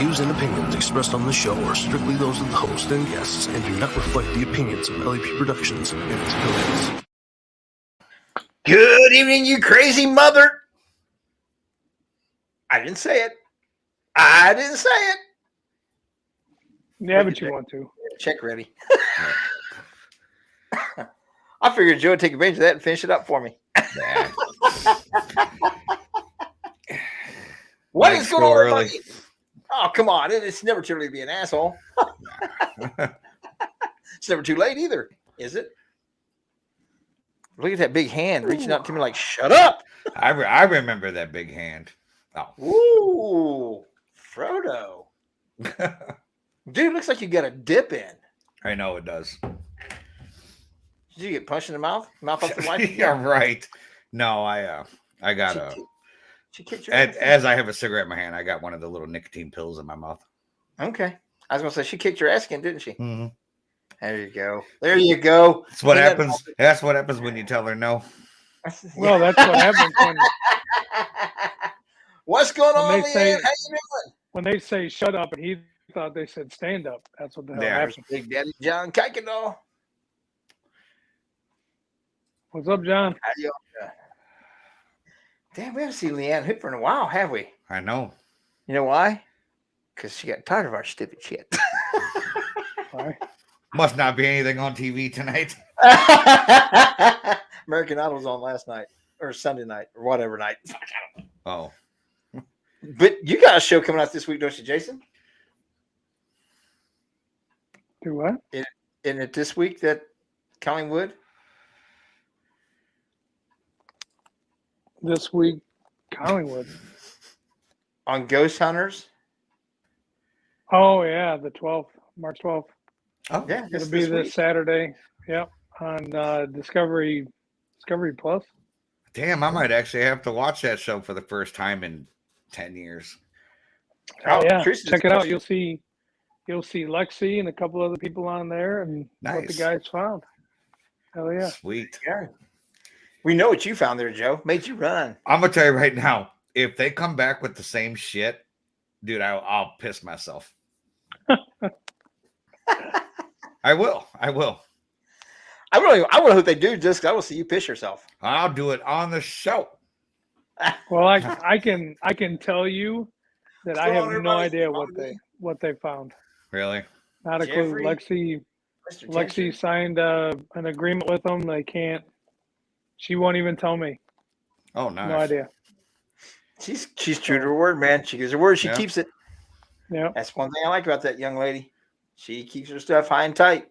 views and opinions expressed on the show are strictly those of the host and guests and do not reflect the opinions of LAP Productions and its affiliates. Good evening, you crazy mother. I didn't say it. Yeah, but you want to. Check ready. I figured Joe would take advantage of that and finish it up for me. What is going on, everybody? Oh, come on. It's never too early to be an asshole. It's never too late either, is it? Look at that big hand reaching out to me like, shut up. I remember that big hand. Oh. Ooh, Frodo. Dude, looks like you got a dip in. I know it does. Did you get punched in the mouth? Mouth off the wife? Yeah, right. No, I got as I have a cigarette in my hand, I got one of the little nicotine pills in my mouth. Okay. I was going to say, she kicked your ass again, didn't she? Mm-hmm. There you go. There you go. That's what happens. That's what happens when you tell her no. Well, that's what happens when. What's going on, Leanne? How you doing? When they say shut up, and he thought they said stand up. That's what the hell happened. Big Daddy John Kuykendall. What's up, John? How you doing? Damn, we haven't seen Leanne Hooper in a while, have we? I know. You know why? Because she got tired of our stupid shit. Why? Must not be anything on TV tonight. American Idol was on last night or Sunday night or whatever night. Oh. But you got a show coming out this week, don't you, Jason? Do what? Isn't it this week that Collingwood? This week, Collingwood. On Ghost Hunters? Oh, yeah, the 12th, March 12th. Oh, yeah. It'll be this Saturday. Yep, on Discovery Plus. Damn, I might actually have to watch that show for the first time in 10 years. Oh, yeah. Check it out. You'll see Lexi and a couple other people on there and what the guys found. Hell yeah. Sweet. Yeah. We know what you found there, Joe. Made you run. I'm going to tell you right now, if they come back with the same shit, dude, I'll piss myself. I will. I really hope they do, just because I will see you piss yourself. I'll do it on the show. Well, I can tell you that I have no idea what they found. Really? Not a clue. Lexi signed an agreement with them. They can't. She won't even tell me. Oh, nice. No idea. She's true to her word, man. She gives her word. She keeps it. Yeah. That's one thing I like about that young lady. She keeps her stuff high and tight.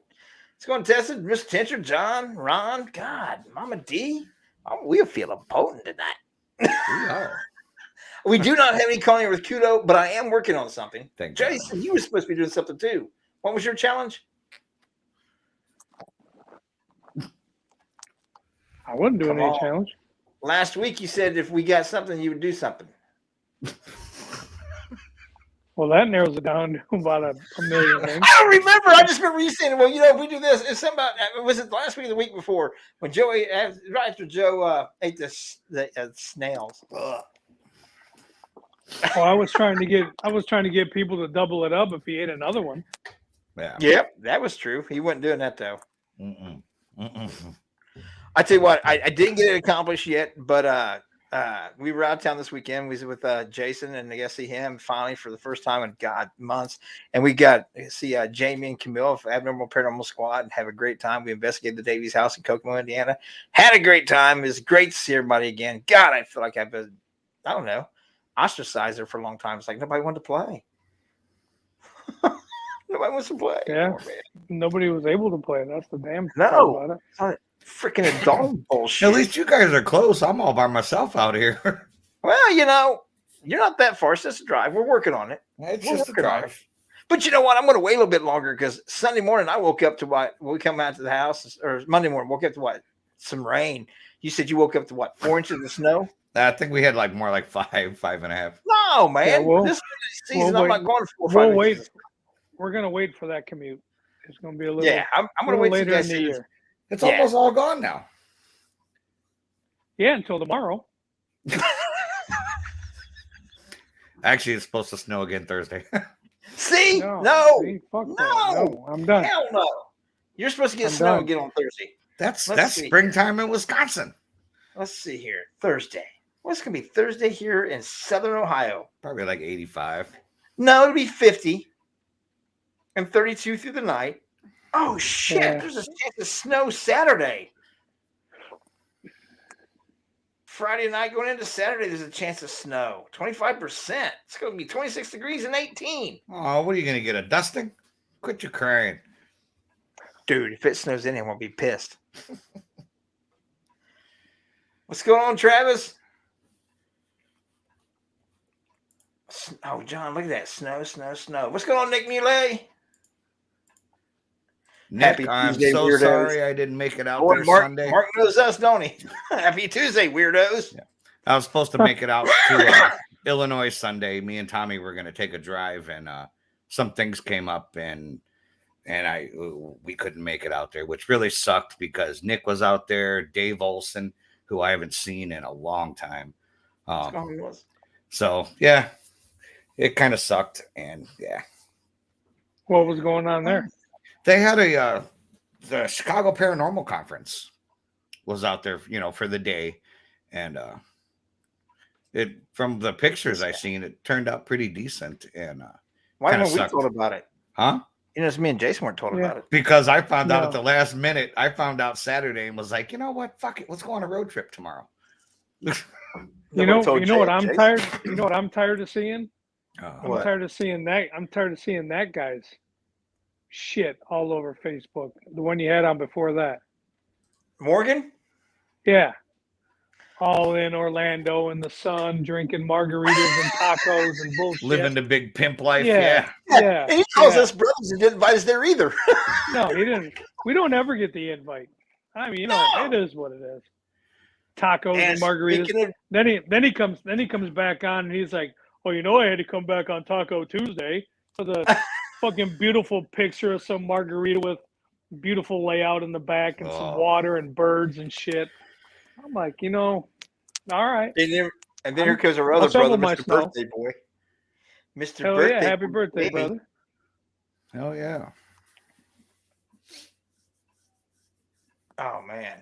Let's go and test it. Miss Tincher, John, Ron, God, Mama D. Oh, we're feeling potent tonight. We are. We do not have any calling with Kudo, but I am working on something. Thank Jason, you were supposed to be doing something too. What was your challenge? I wasn't doing any challenge. Last week you said if we got something, you would do something. Well, that narrows it down to about a million things. I don't remember. I just remember you saying, well, if we do this, it's something about, was it last week or the week before when right after Joe ate the snails? Ugh. Well, I was trying to get people to double it up if he ate another one. Yeah. Yep, that was true. He wasn't doing that though. Mm-mm. I tell you what, I didn't get it accomplished yet, but we were out of town this weekend. We was with Jason, and I got to see him finally for the first time in months. And we got to see Jamie and Camille of Abnormal Paranormal Squad and have a great time. We investigated the Davies house in Kokomo, Indiana. Had a great time. It was great to see everybody again. God, I feel like I've been, I don't know, ostracized there for a long time. It's like nobody wanted to play. Nobody wants to play. Yeah, nobody was able to play. That's the damn thing about it. Freaking adult bullshit. At least you guys are close. I'm all by myself out here. Well, you're not that far. It's just a drive. We're working on it. It's just a drive. But you know what? I'm going to wait a little bit longer because Sunday morning I woke up to what? When we come out to the house, or Monday morning, woke up to what? Some rain. You said you woke up to what? 4 inches of snow? I think we had more like 5.5. No, man. Yeah, this season, I'm not going 4 or 5 We'll inches. wait. We're going to wait for that commute. It's going to be a little. Yeah, I'm going to wait later in the year. year. It's almost all gone now. Yeah, until tomorrow. Actually, it's supposed to snow again Thursday. See? No. No. See? Fuck that. No, I'm done. Hell no. You're supposed to get snow again on Thursday. That's springtime in Wisconsin. Let's see here. Thursday. What's going to be Thursday here in Southern Ohio? Probably like 85. No, it'll be 50 and 32 through the night. Oh, shit. Yeah. There's a chance of snow Saturday. Friday night going into Saturday, there's a chance of snow. 25%. It's going to be 26 degrees and 18. Oh, what are you going to get, a dusting? Quit your crying. Dude, if it snows in, I won't be pissed. What's going on, Travis? Oh, John, look at that. Snow, snow, snow. What's going on, Nick Muley? Nick, Happy I'm Tuesday, so weirdos. Sorry I didn't make it out there Mark, Sunday. Mark knows us, don't he? Happy Tuesday, weirdos. Yeah. I was supposed to make it out to Illinois Sunday. Me and Tommy were going to take a drive, and some things came up, and we couldn't make it out there, which really sucked because Nick was out there, Dave Olson, who I haven't seen in a long time. So yeah, it kind of sucked, and yeah. What was going on there? They had the Chicago Paranormal Conference was out there, for the day, and it from the pictures I seen, it turned out pretty decent. And why weren't we told about it? Huh? Me and Jason weren't told about it because I found out at the last minute. I found out Saturday and was like, you know what? Fuck it. Let's go on a road trip tomorrow. You know what I'm tired. You know what I'm tired of seeing? I'm tired of seeing that guy's shit all over Facebook. The one you had on before that. Morgan? Yeah. All in Orlando in the sun, drinking margaritas and tacos and bullshit. Living the big pimp life. Yeah. And he calls us brothers and didn't invite us there either. No, he didn't. We don't ever get the invite. I mean, it is what it is. Tacos and margaritas. Then he comes back on and he's like, "Oh, I had to come back on Taco Tuesday for the fucking beautiful picture of some margarita with beautiful layout in the back and some water and birds and shit." I'm like, all right. And then here comes our other brother, Mr. Birthday Boy. Mr. Hell Birthday yeah, happy birthday, brother. Hell yeah. Oh, man.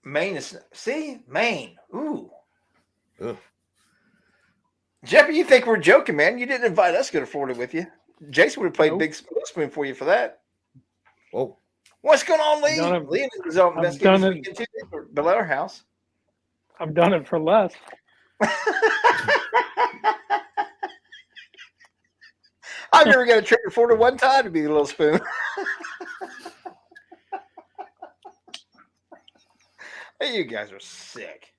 Maine is... See? Maine. Ooh. Ugh. Jeppy, you think we're joking, man. You didn't invite us to go to Florida with you. Jason would have played Big Spoon for you for that. Whoa. What's going on, Lee? Lee is out investigating this weekend too, below our house. I've done it for less. I've never got a trip to Florida one time to be a little spoon. Hey, you guys are sick.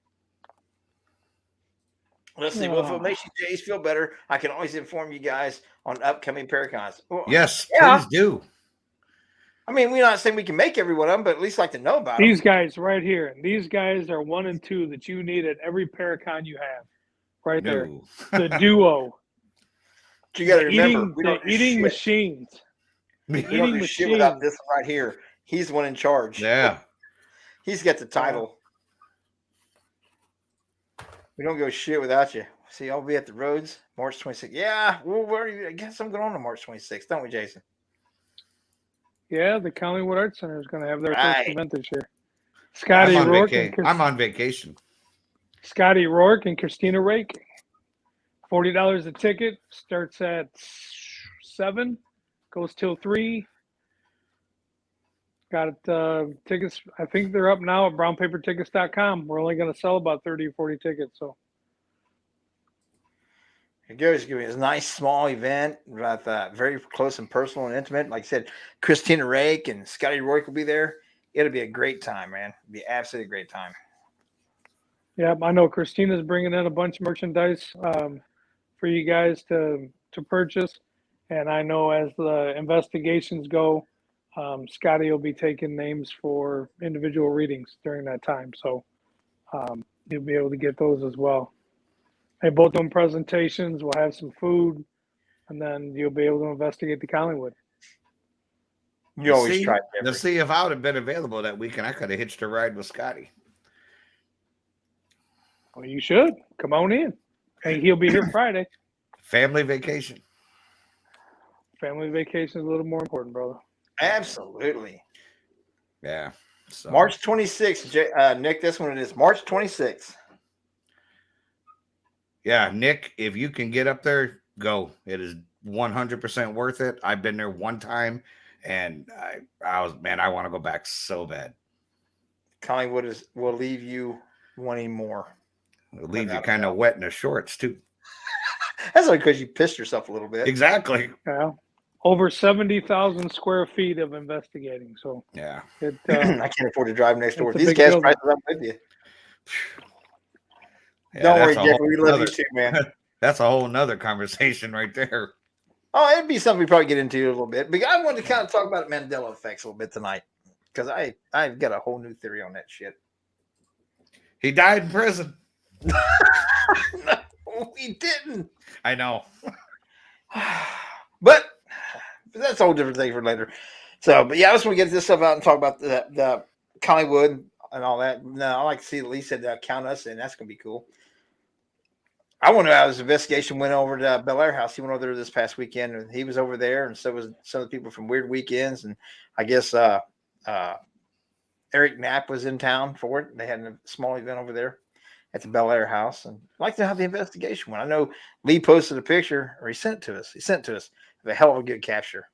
Let's see. Well, if it makes you days feel better, I can always inform you guys on upcoming Paracons. Well, yes, please do. I mean, we're not saying we can make every one of them, but at least like to know about these guys right here. These guys are 1 and 2 that you need at every Paracon you have. Right there. The duo. But you got to remember, we don't eating machines. We don't do shit without this one right here. He's the one in charge. Yeah. He's got the title. We don't go shit without you. See, I'll be at the Rhodes March 26th. Yeah, I guess I'm going on March 26th, don't we, Jason? Yeah, the Collingwood Arts Center is going to have their first event this year. Scotty Rourke. I'm on vacation. Scotty Rourke and Christina Rake. $40 a ticket. Starts at 7. Goes till 3. Got tickets. I think they're up now at brownpapertickets.com. We're only going to sell about 30 or 40 tickets. So it goes. It's a nice small event, but very close and personal and intimate. Like I said, Christina Rake and Scotty Rourke will be there. It'll be a great time, man. It'll be absolutely a great time. Yeah, I know Christina's bringing in a bunch of merchandise for you guys to purchase. And I know as the investigations go, Scotty will be taking names for individual readings during that time. So you'll be able to get those as well. Hey, both of them presentations, we'll have some food, and then you'll be able to investigate the Collingwood. You always try to see if I would have been available that weekend. I could have hitched a ride with Scotty. Well, you should. Come on in. Hey, he'll be here Friday. Family vacation. family vacation is a little more important, brother. Absolutely. Yeah. So March 26th, Nick, this one it is. March 26th. yeah, Nick, if you can get up there, go. It is 100% worth it. I've been there one time, and I want to go back so bad. Collingwood will leave you wanting more. It'll leave you kind of wet in the shorts too. That's only because you pissed yourself a little bit. Exactly. Yeah. Over 70,000 square feet of investigating. So Yeah. it, I can't afford to drive next door. It's a These big gas building. prices, I'm with you. Yeah, Don't worry, that's a Jeff. whole We love you nother- too, man. That's a whole nother conversation right there. Oh, it'd be something we probably get into a little bit. But I wanted to kind of talk about Mandela effects a little bit tonight because I've got a whole new theory on that shit. He died in prison. No, we didn't. I know. But that's a whole different thing for later. So, but yeah, I just want to get this stuff out and talk about the Collingwood and all that. No, I like to see at least count us in. That's going to be cool. I wonder how his investigation went over to Bel Air House. He went over there this past weekend, and he was over there, and so was some of the people from Weird Weekends. And I guess Eric Knapp was in town for it. They had a small event over there at the Bel Air House. And I'd like to know how the investigation went. I know Lee posted a picture, or he sent it to us. He sent it to us of a hell of a good capture.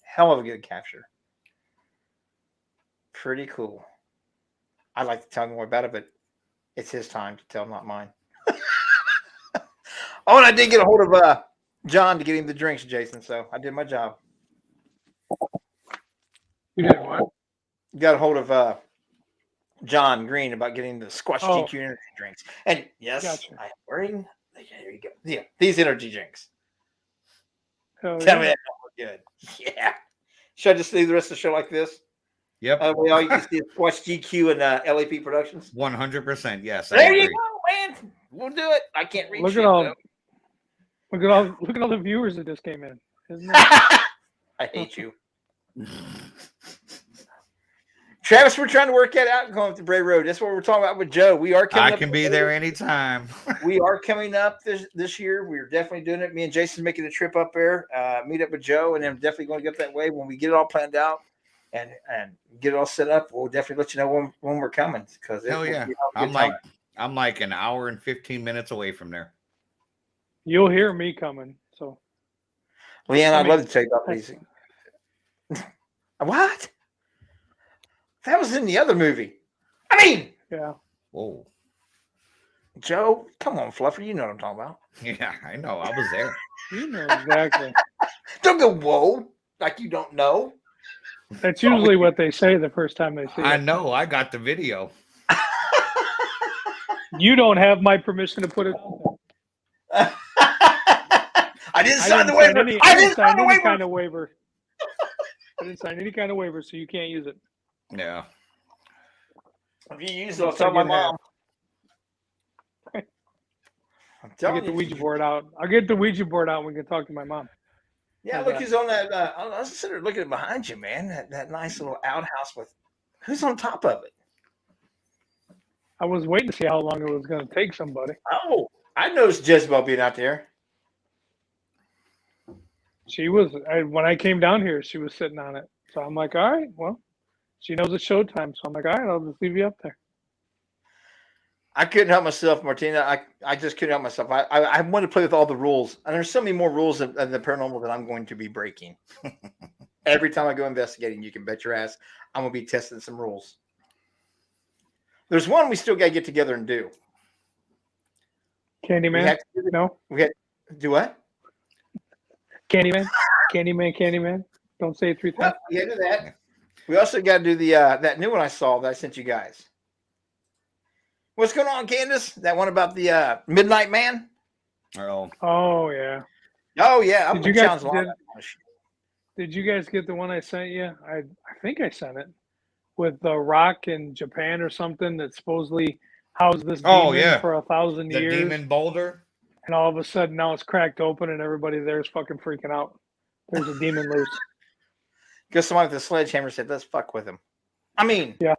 Hell of a good capture. Pretty cool. I'd like to tell him more about it, but it's his time to tell, not mine. Oh, and I did get a hold of John to get him the drinks, Jason. So I did my job. you did what? Got a hold of John Green about getting the Squatch GQ energy drinks. And yes, Gotcha. I'm wearing. There you go. Yeah, these energy drinks. Hell Tell me yeah. that don't look good. Yeah. Should I just leave the rest of the show like this? Yep. All you can see is Squatch GQ and LAP Productions. 100%. Yes. I There you agree. go, man. We'll do it. I can't read Look shit, at all though. look at all the viewers that just came in. Isn't it? I hate you. Travis, we're trying to work that out and going up the Bray Road. That's what we're talking about with Joe. We are coming I up can to be Bray there Road. anytime. We are coming up this year. We're definitely doing it. Me and Jason's making a trip up there, meet up with Joe, and then definitely going to get that way when we get it all planned out and get it all set up. We'll definitely let you know when we're coming. Because Hell yeah. I'm like an hour and 15 minutes away from there. You'll hear me coming. So Leanne, I I'd mean, love to tell you about these. What? That was in the other movie. I mean, yeah. Whoa. Joe, come on, Fluffer. You know what I'm talking about. Yeah, I know. I was there. You know exactly. Don't go, whoa, like you don't know. That's usually what they say the first time they see I it. know. I got the video. You don't have my permission to put it out there. I didn't sign the waiver. I didn't sign any kind of waiver. I didn't sign any kind of waiver, so you can't use it. Yeah. If you use it, I'll tell my mom. I'm I'll telling get the you. Ouija board out. I'll get the Ouija board out and we can talk to my mom. Yeah, look who's on that. I was sitting there looking behind you, man. That nice little outhouse with who's on top of it. I was waiting to see how long it was going to take somebody. Oh, I noticed Jezebel being out there. She was, when I came down here, she was sitting on it. So I'm like, all right, well, she knows it's showtime. So I'm like, all right, I'll just leave you up there. I couldn't help myself, Martina. I just couldn't help myself. I want to play with all the rules. And there's so many more rules of the paranormal that I'm going to be breaking. Every time I go investigating, you can bet your ass I'm going to be testing some rules. There's one we still got to get together and do. Candyman? No? We had do what? Candyman? Candyman? Don't say it 3 times. Well, we got to do that. We also got to do the that new one I saw that I sent you guys. What's going on, Candace? That one about the Midnight Man? Oh, Oh, yeah. Oh, yeah. I'm Did you gonna guys challenge a lot of that kind of shit. Did you guys get the one I sent you? I think I sent it with the rock in Japan or something that supposedly housed this demon yeah. for 1,000 the years. demon boulder. And all of a sudden now it's cracked open and everybody there's fucking freaking out. There's a demon loose. Because someone with a sledgehammer said, let's fuck with him. I mean, Yeah.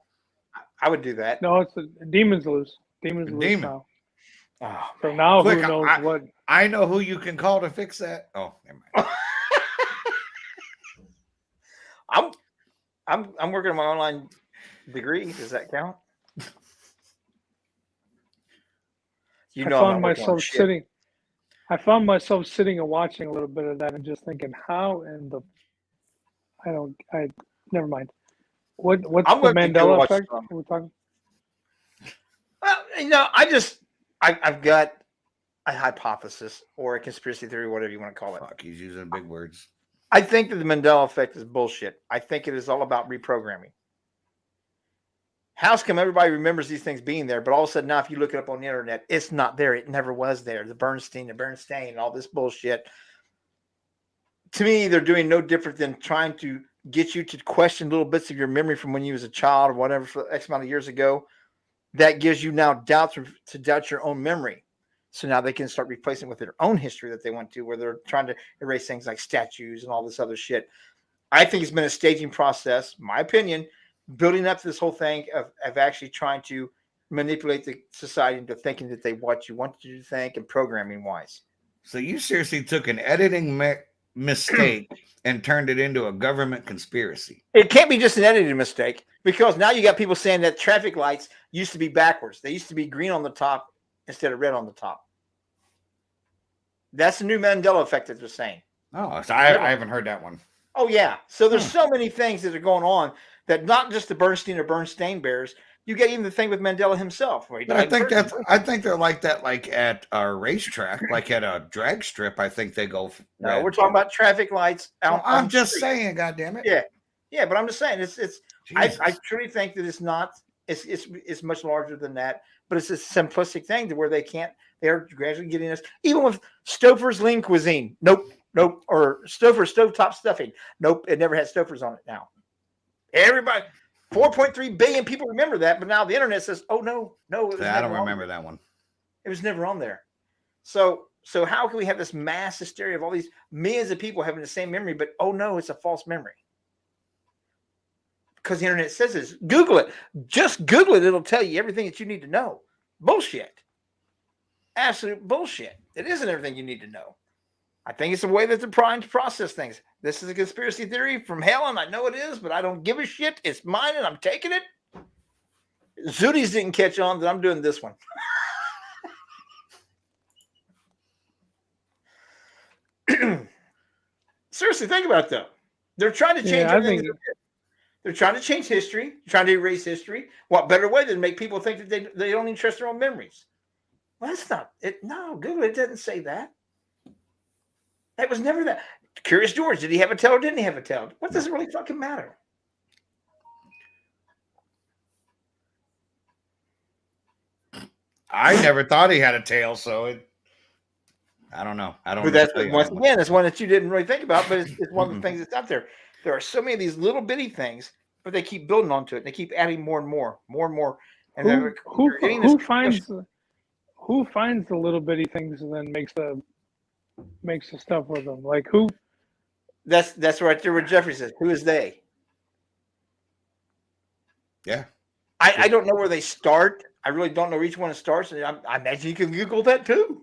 I would do that. No, it's a demon's loose. Demon's A loose demon. now. Oh, So now Quick, who knows what? I know who you can call to fix that. Oh, never mind. I'm working on my online degree. Does that count? You I know I'm found not working on myself shit. sitting. I found myself sitting and watching a little bit of that and just thinking, how in the never mind. What's I'm the going to go Mandela watch effect? some. We're talking. Well, I've got a hypothesis or a conspiracy theory, whatever you want to call it. Fuck, he's using big words. I think that the Mandela effect is bullshit. I think it is all about reprogramming. How come everybody remembers these things being there, but all of a sudden now, if you look it up on the internet, it's not there. It never was there. The Bernstein, all this bullshit. To me, they're doing no different than trying to get you to question little bits of your memory from when you was a child or whatever for X amount of years ago. That gives you now doubts to doubt your own memory. So now they can start replacing with their own history that they want to, where they're trying to erase things like statues and all this other shit. I think it's been a staging process, my opinion, building up to this whole thing of actually trying to manipulate the society into thinking that they what you want you to think and programming wise. So you seriously took an editing mistake and turned it into a government conspiracy. It can't be just an editing mistake because now you got people saying that traffic lights used to be backwards. They used to be green on the top instead of red on the top. That's the new Mandela effect that they're saying. Oh, so I haven't heard that one. Oh, yeah. So there's so many things that are going on that not just the Bernstein or Bernstein bears. You get even the thing with Mandela himself. Where he But I died think first. I think they're like that, like at a racetrack, like at a drag strip. I think they go. No, red. we're talking about traffic lights. Well, on I'm the just street. saying, goddamn it. Yeah, yeah, but I'm just saying it's. Jesus. I truly think that it's not. It's much larger than that. But it's a simplistic thing to where they're gradually getting us. Even with Stouffer's lean cuisine, nope. Or Stouffer's stovetop stuffing, nope. It never had Stouffer's on it now. Everybody, 4.3 billion people remember that, but now the internet says, "Oh no, I don't remember that one. It was never on there." So how can we have this mass hysteria of all these millions of people having the same memory, but oh no, it's a false memory? Because the internet says this. Google it. Just Google it. It'll tell you everything that you need to know. Bullshit. Absolute bullshit. It isn't everything you need to know. I think it's the way that they're trying to process things. This is a conspiracy theory from hell, and I know it is, but I don't give a shit. It's mine, and I'm taking it. Zooties didn't catch on that I'm doing this one. Seriously, think about it, though. They're trying to change everything. They're trying to change history, trying to erase history. What better way than make people think that they don't even trust their own memories? Well, that's not it. No, Google it doesn't say that. That was never that. Curious George, did he have a tail or didn't he have a tail? What does it really fucking matter? I never thought he had a tail, so I don't know. I don't. But that's once again, it's one that you didn't really think about, but it's one of the things that's out there. There are so many of these little bitty things, but they keep building onto it. And they keep adding more and more. And who finds the little bitty things and then makes the stuff with them? Like who? That's right there what Jeffrey says. Who is they? Yeah. I don't know where they start. I really don't know where each one starts. And I imagine you can Google that too.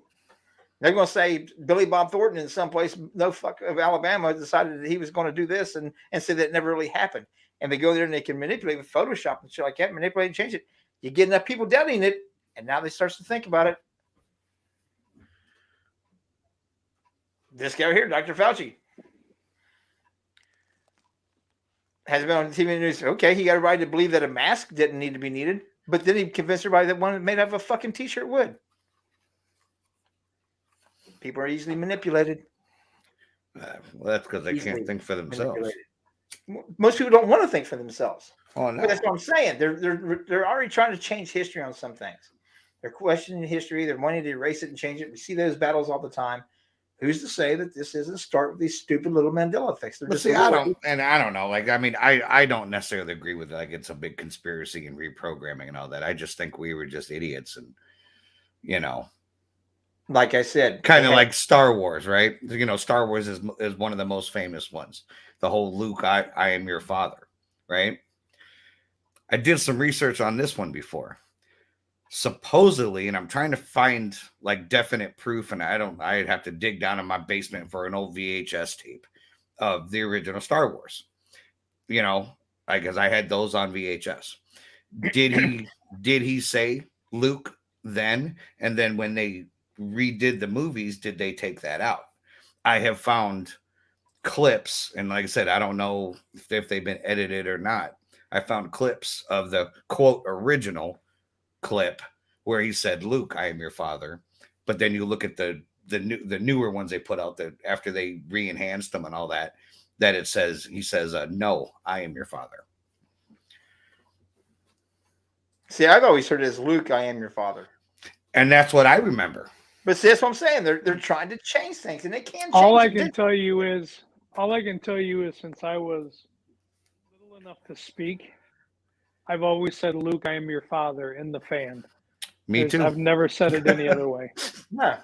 They're going to say Billy Bob Thornton in some place, no fuck of Alabama, decided that he was going to do this and say that it never really happened. And they go there and they can manipulate with Photoshop and shit like that, manipulate and change it. You get enough people doubting it, and now they start to think about it. This guy right here, Dr. Fauci, has been on TV news. Okay, he got everybody to believe that a mask didn't need to be needed, but then he convinced everybody that one made out of a fucking t-shirt would. People are easily manipulated. Well, that's because they can't think for themselves. Most people don't want to think for themselves. Oh no, but that's what I'm saying. They're already trying to change history on some things. They're questioning history. They're wanting to erase it and change it. We see those battles all the time. Who's to say that this isn't start with these stupid little Mandela effects? But see, I don't know. Like, I mean, I don't necessarily agree with like it's a big conspiracy and reprogramming and all that. I just think we were just idiots, and like I said, kind of like Star Wars, right? Star Wars is one of the most famous ones. The whole Luke, I am your father, right? I did some research on this one before. Supposedly, and I'm trying to find like definite proof, and I'd have to dig down in my basement for an old VHS tape of the original Star Wars. you know, because I had those on VHS. Did he say Luke then? And then when they redid the movies, did they take that out? I have found clips, and like I said, I don't know if they've been edited or not. I found clips of the quote original clip where he said, "Luke, I am your father." But then you look at the newer ones they put out that after they re-enhanced them and all that, that he says, "No, I am your father." See, I've always heard it as Luke, I am your father. And that's what I remember. But see, that's what I'm saying. They're trying to change things, and they can't change All I it. can tell you is since I was little enough to speak, I've always said, Luke, I am your father in the fan. Me too. I've never said it any other way. Yeah.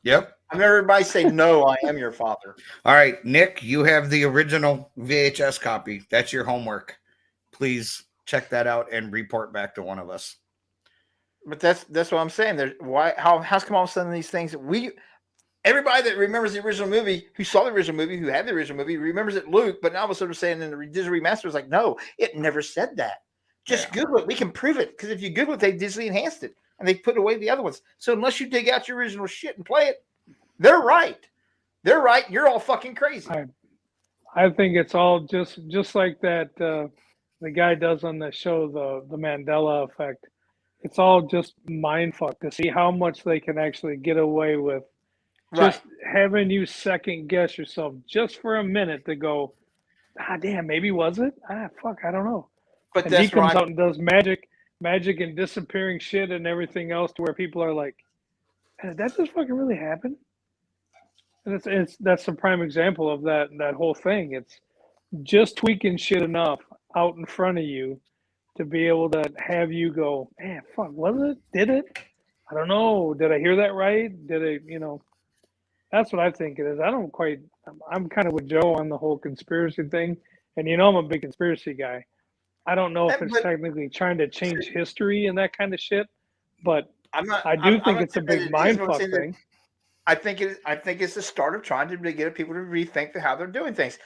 Yep. I've never everybody say, no, I am your father. All right, Nick, you have the original VHS copy. That's your homework. Please check that out and report back to one of us. But that's what I'm saying. There's how's come all of a sudden these things everybody that remembers the original movie, who saw the original movie, who had the original movie, remembers it Luke, but now all of a sudden saying in the digital remaster is like, no, it never said that. Just Google it. We can prove it. Because if you Google it, they digitally enhanced it and they put away the other ones. So unless you dig out your original shit and play it, they're right. They're right. You're all fucking crazy. I think it's all just like that the guy does on the show, the Mandela Effect. It's all just mind fuck to see how much they can actually get away with. Just having you second guess yourself just for a minute to go, damn, maybe was it? Fuck, I don't know. But and he comes out and does magic and disappearing shit and everything else to where people are like, did that just fucking really happen? And that's a prime example of that whole thing. It's just tweaking shit enough out in front of you to be able to have you go, man, fuck, was it? Did it? I don't know. Did I hear that right? Did it, that's what I think it is. I'm kind of with Joe on the whole conspiracy thing. And I'm a big conspiracy guy. I don't know if it's technically trying to change history and that kind of shit, but I think it's a big mindfuck thing. I think it's the start of trying to get people to rethink how they're doing things.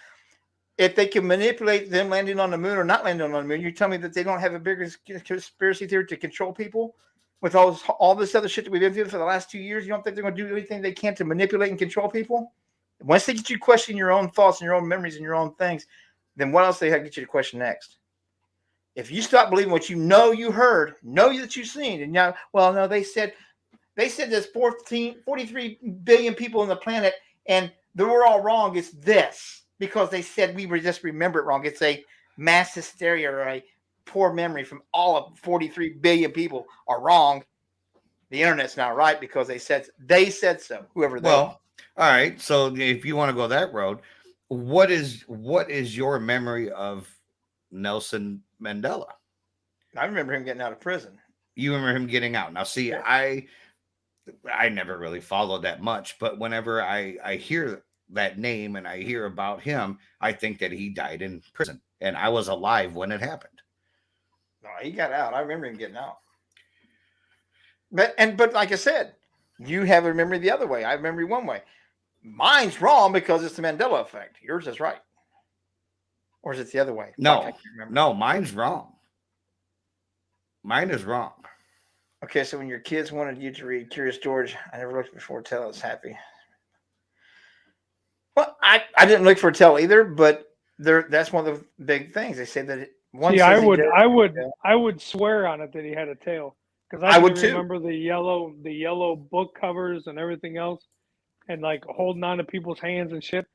If they can manipulate them landing on the moon or not landing on the moon, you tell me that they don't have a bigger conspiracy theory to control people with all this other shit that we've been through for the last 2 years. You don't think they're going to do anything they can to manipulate and control people? Once they get you to question your own thoughts and your own memories and your own things, then what else they have to get you to question next? If you stop believing what you heard, know that you've seen, and now, well, no, they said there's 43 billion people on the planet, and we're all wrong. It's this because they said we were just remember it wrong. It's a mass hysteria or a poor memory from all of 43 billion people are wrong. The internet's not right because they said so. Whoever they are. All right. So if you want to go that road, what is your memory of Nelson Mandela? I remember him getting out of prison. You remember him getting out. Now, see, yeah. I never really followed that much, but whenever I hear that name and I hear about him, I think that he died in prison, and I was alive when it happened. No, he got out. I remember him getting out. But like I said, you have a memory the other way. I remember you one way. Mine's wrong because it's the Mandela effect. Yours is right. Or is it the other way? No, mine's wrong. Mine is wrong. Okay, so when your kids wanted you to read Curious George, I never looked before Tell, I was happy. Well, I didn't look for a tell either, but that's one of the big things. They say that I would swear on it that he had a tail. Because I would remember the yellow book covers and everything else, and like holding on to people's hands and shit.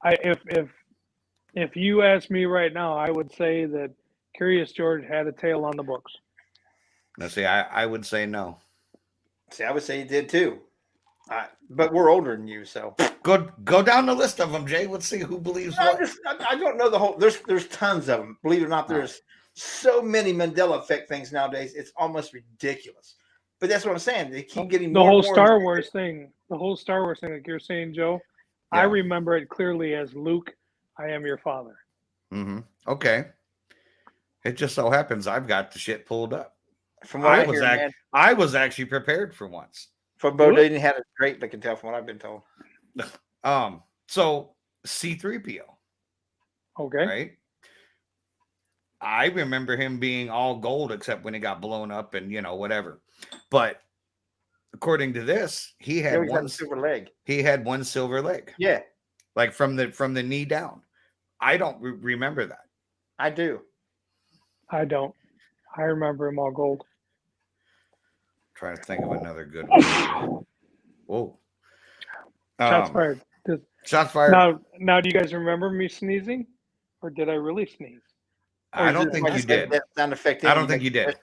If you ask me right now, I would say that Curious George had a tail on the books. Now, see, I would say no. See, I would say he did too. But we're older than you, so go down the list of them, Jay. Let's see who believes what. I don't know the whole. There's tons of them. Believe it or not, there's so many Mandela Effect things nowadays. It's almost ridiculous. But that's what I'm saying. They keep getting the whole Star Wars thing. The whole Star Wars thing, like you're saying, Joe. Yeah. I remember it clearly as Luke, I am your father. Mm-hmm. Okay. It just so happens I've got the shit pulled up. From what I hear, I was actually prepared for once. From Bo didn't have it great. I can tell from what I've been told. So C-3PO. Okay. Right. I remember him being all gold except when he got blown up and whatever. But according to this, he He had always had one a silver leg. he had one silver leg, Yeah, like from the knee down. I don't remember that. I do. I don't. I remember him all gold. Trying to think of another good one. Whoa. Shots fired. Shots fired. Now, do you guys remember me sneezing, or did I really sneeze? I don't think you did. That sound effect. I don't think you did.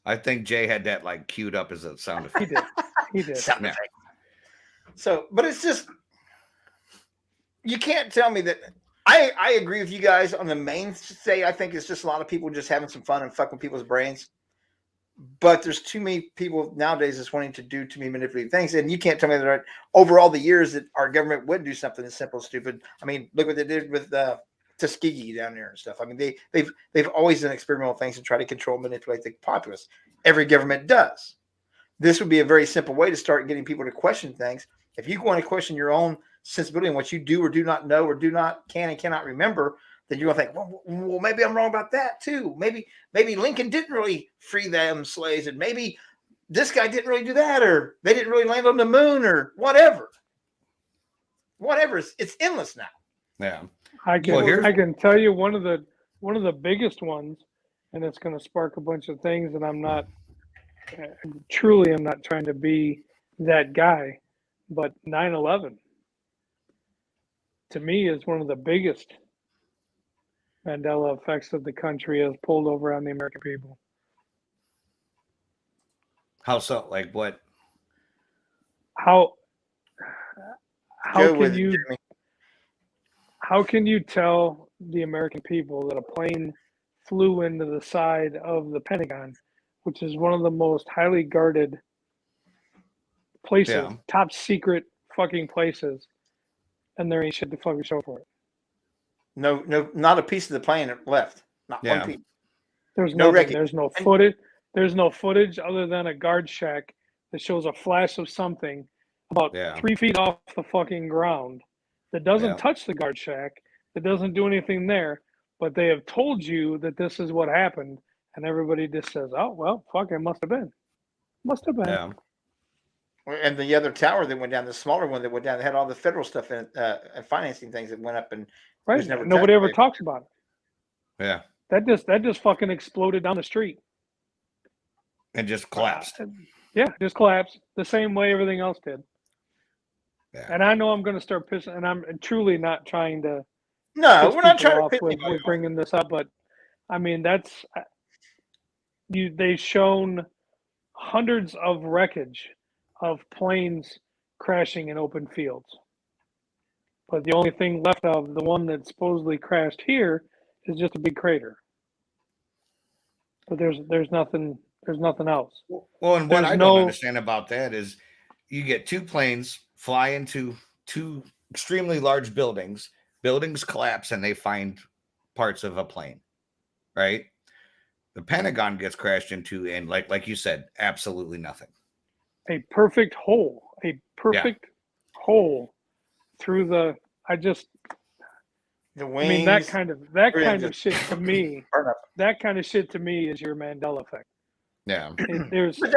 I think Jay had that like queued up as a sound effect. He did. He did. Sound effect. So, but it's just, you can't tell me that. I agree with you guys on the mainstay. I think it's just a lot of people just having some fun and fucking people's brains. But there's too many people nowadays that's wanting to do too many manipulative things. And you can't tell me that over all the years that our government would do something as simple as stupid. I mean, look what they did with Tuskegee down there and stuff. I mean, they've always done experimental things to try to control, manipulate the populace. Every government does. This would be a very simple way to start getting people to question things. If you want to question your own sensibility and what you do or do not know or can and cannot remember, then you're going to think, well, maybe I'm wrong about that too. Maybe Lincoln didn't really free them slaves, and maybe this guy didn't really do that, or they didn't really land on the moon, or whatever. Whatever. It's endless now. Yeah. I can tell you one of the biggest ones, and it's going to spark a bunch of things. And I'm not trying to be that guy, but 9/11 to me is one of the biggest Mandela effects that the country has pulled over on the American people. How so? Like what? How can you tell the American people that a plane flew into the side of the Pentagon, which is one of the most highly guarded places, top secret fucking places, and there ain't shit to fucking show for it? No, not a piece of the plane left. Not one piece. There's no wreckage. There's no footage. There's no footage other than a guard shack that shows a flash of something about 3 feet off the fucking ground that doesn't touch the guard shack, that doesn't do anything there, but they have told you that this is what happened, and everybody just says, oh, well, fuck, it must have been. Must have been. Yeah. And the other tower that went down, the smaller one that went down, that had all the federal stuff in it, and financing things that went up, and right. Nobody ever talks about it. Yeah. That just fucking exploded down the street. And just collapsed. Just collapsed the same way everything else did. Yeah. And I know I'm going to start pissing, and I'm truly not trying to. No, we're not trying to with bringing this up, but I mean they've shown hundreds of wreckage of planes crashing in open fields, but the only thing left of the one that supposedly crashed here is just a big crater. But there's nothing else. Well, and what I don't understand about that is you get two planes fly into two extremely large buildings. Buildings collapse and they find parts of a plane, right? The Pentagon gets crashed into, and like you said, absolutely nothing. A perfect hole through the. The wings. I mean, that kind of shit to me. That kind of shit to me is your Mandela effect. Yeah.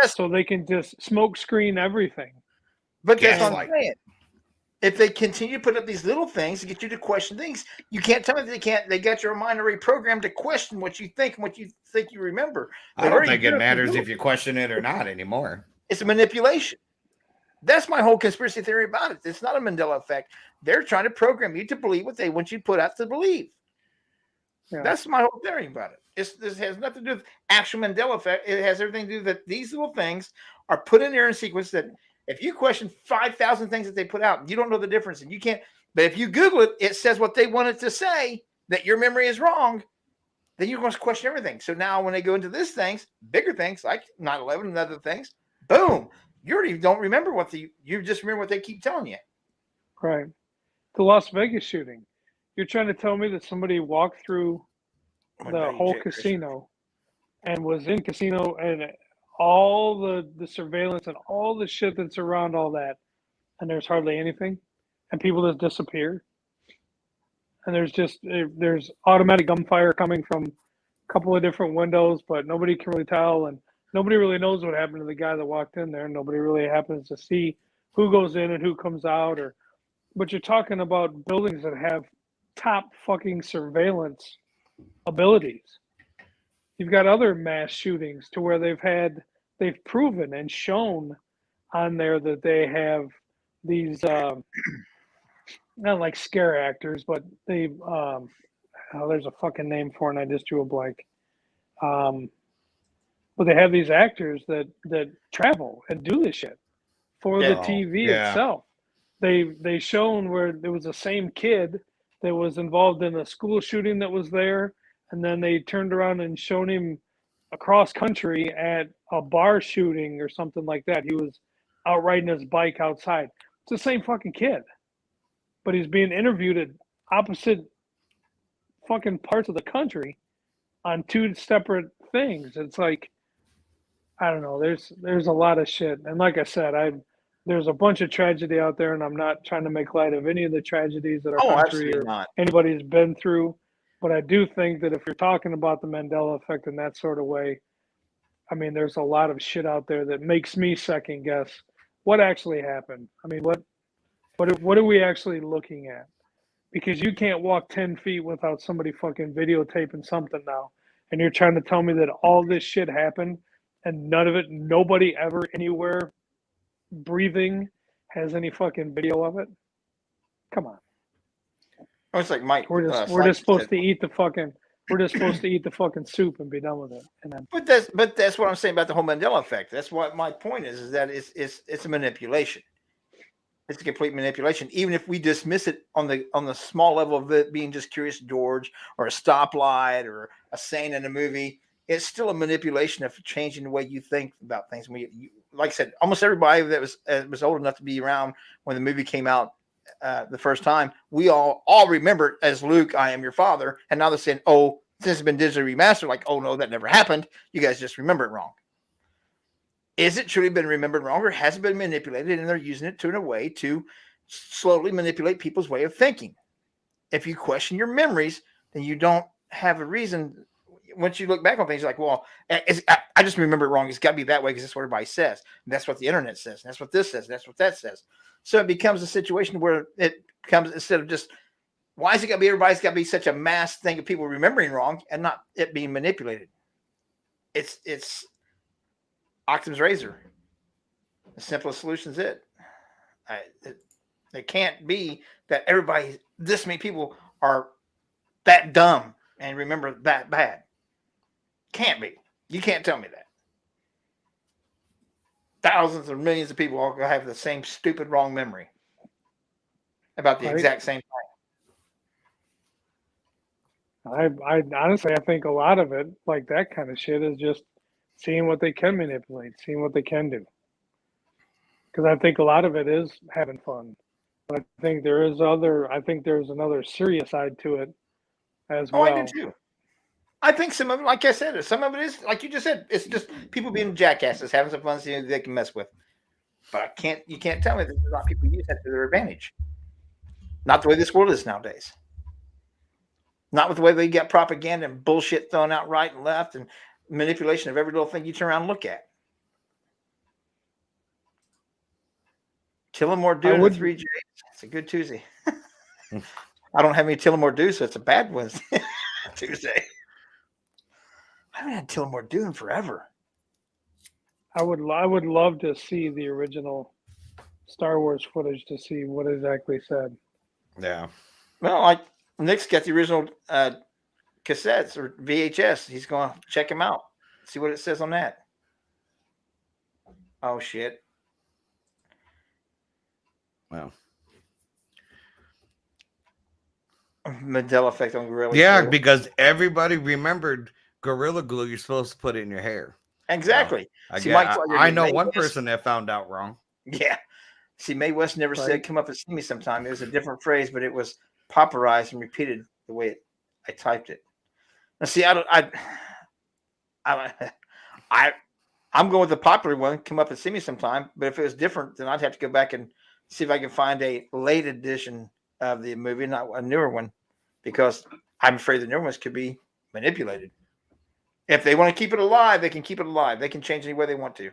So they can just smoke screen everything. But that's what I'm saying. If they continue to put up these little things to get you to question things, you can't tell me that they can't. They got your mind already programmed to question what you think and what you think you remember. I don't think it matters if you question it or not anymore. It's a manipulation. That's my whole conspiracy theory about it. It's not a Mandela effect. They're trying to program you to believe what they want you to put out to believe. Yeah. That's my whole theory about it. This has nothing to do with actual Mandela effect. It has everything to do with that these little things are put in there in sequence that if you question 5,000 things that they put out, you don't know the difference and you can't. But if you Google it, it says what they wanted to say, that your memory is wrong, then you're going to question everything. So now when they go into these things, bigger things like 9/11 and other things, boom, you already don't remember you just remember what they keep telling you. Right. The Las Vegas shooting. You're trying to tell me that somebody walked through the whole casino and was in casino and all the surveillance and all the shit that's around all that, and there's hardly anything, and people just disappear, and there's automatic gunfire coming from couple of different windows, but nobody can really tell, and nobody really knows what happened to the guy that walked in there. Nobody really happens to see who goes in and who comes out, but you're talking about buildings that have top fucking surveillance abilities. You've got other mass shootings to where they've proven and shown on there that they have these not like scare actors, but there's a fucking name for it and I just drew a blank. But they have these actors that travel and do this shit for the TV itself. They shown where there was the same kid that was involved in a school shooting that was there, and then they turned around and shown him across country at a bar shooting or something like that. He was out riding his bike outside. It's the same fucking kid, but he's being interviewed at opposite fucking parts of the country on two separate things. It's like, I don't know. There's a lot of shit, and like I said, there's a bunch of tragedy out there, and I'm not trying to make light of any of the tragedies that our country or anybody's been through. But I do think that if you're talking about the Mandela Effect in that sort of way, I mean, there's a lot of shit out there that makes me second guess what actually happened. I mean, what are we actually looking at? Because you can't walk 10 feet without somebody fucking videotaping something now. And you're trying to tell me that all this shit happened and nobody ever anywhere breathing has any fucking video of it? Come on. Oh, it's like Mike. We're just supposed to eat the fucking soup and be done with it. And then, but that's what I'm saying about the whole Mandela effect. That's what my point is that it's a manipulation. It's a complete manipulation. Even if we dismiss it on the small level of it being just Curious George or a stoplight or a scene in a movie, it's still a manipulation of changing the way you think about things. Like I said, almost everybody that was old enough to be around when the movie came out the first time, we all remember as Luke, I am your father. And now they're saying, oh, this has been digitally remastered. Like, oh no, that never happened. You guys just remember it wrong. Is it truly been remembered wrong, or has it been manipulated and they're using it in a way to slowly manipulate people's way of thinking? If you question your memories, then you don't have a reason. Once you look back on things, you're like, well, I just remember it wrong. It's got to be that way because that's what everybody says. And that's what the internet says. And that's what this says. And that's what that says. So it becomes a situation where it becomes, instead of just, why is it got to be everybody's got to be such a mass thing of people remembering wrong and not it being manipulated? It's Occam's razor. The simplest solution is it. It can't be that this many people are that dumb and remember that bad. Can't be. You can't tell me that. Thousands or millions of people all have the same stupid wrong memory about the exact same thing. I honestly, I think a lot of it, like that kind of shit, is just seeing what they can manipulate, seeing what they can do. Because I think a lot of it is having fun. But I think there's another serious side to it as well. I do too. I think some of it, like I said, some of it is, like you just said, it's just people being jackasses, having some fun, seeing who they can mess with. But you can't tell me that there's not people use that to their advantage. Not the way this world is nowadays. Not with the way they get propaganda and bullshit thrown out right and left and manipulation of every little thing you turn around and look at. Tillamore Dew and the 3 J's. It's a good Tuesday. I don't have any Tillamore Dew, so it's a bad Wednesday. Tuesday. I haven't had Tillamore Dew in forever. I would love to see the original Star Wars footage to see what exactly said. Yeah. Well, like Nick's got the original cassettes or VHS. He's going to check them out. See what it says on that. Oh, shit. Well. Mandela Effect on Gorilla. Yeah, Glue. because everybody remembered Gorilla Glue. You're supposed to put it in your hair. Exactly. I know one person that found out wrong. Yeah. See, Mae West never said come up and see me sometime. It was a different phrase, but it was popularized and repeated the way I typed it. Now, see, I'm going with the popular one. Come up and see me sometime. But if it was different, then I'd have to go back and see if I can find a late edition of the movie, not a newer one, because I'm afraid the newer ones could be manipulated. If they want to keep it alive, they can keep it alive. They can change any way they want to.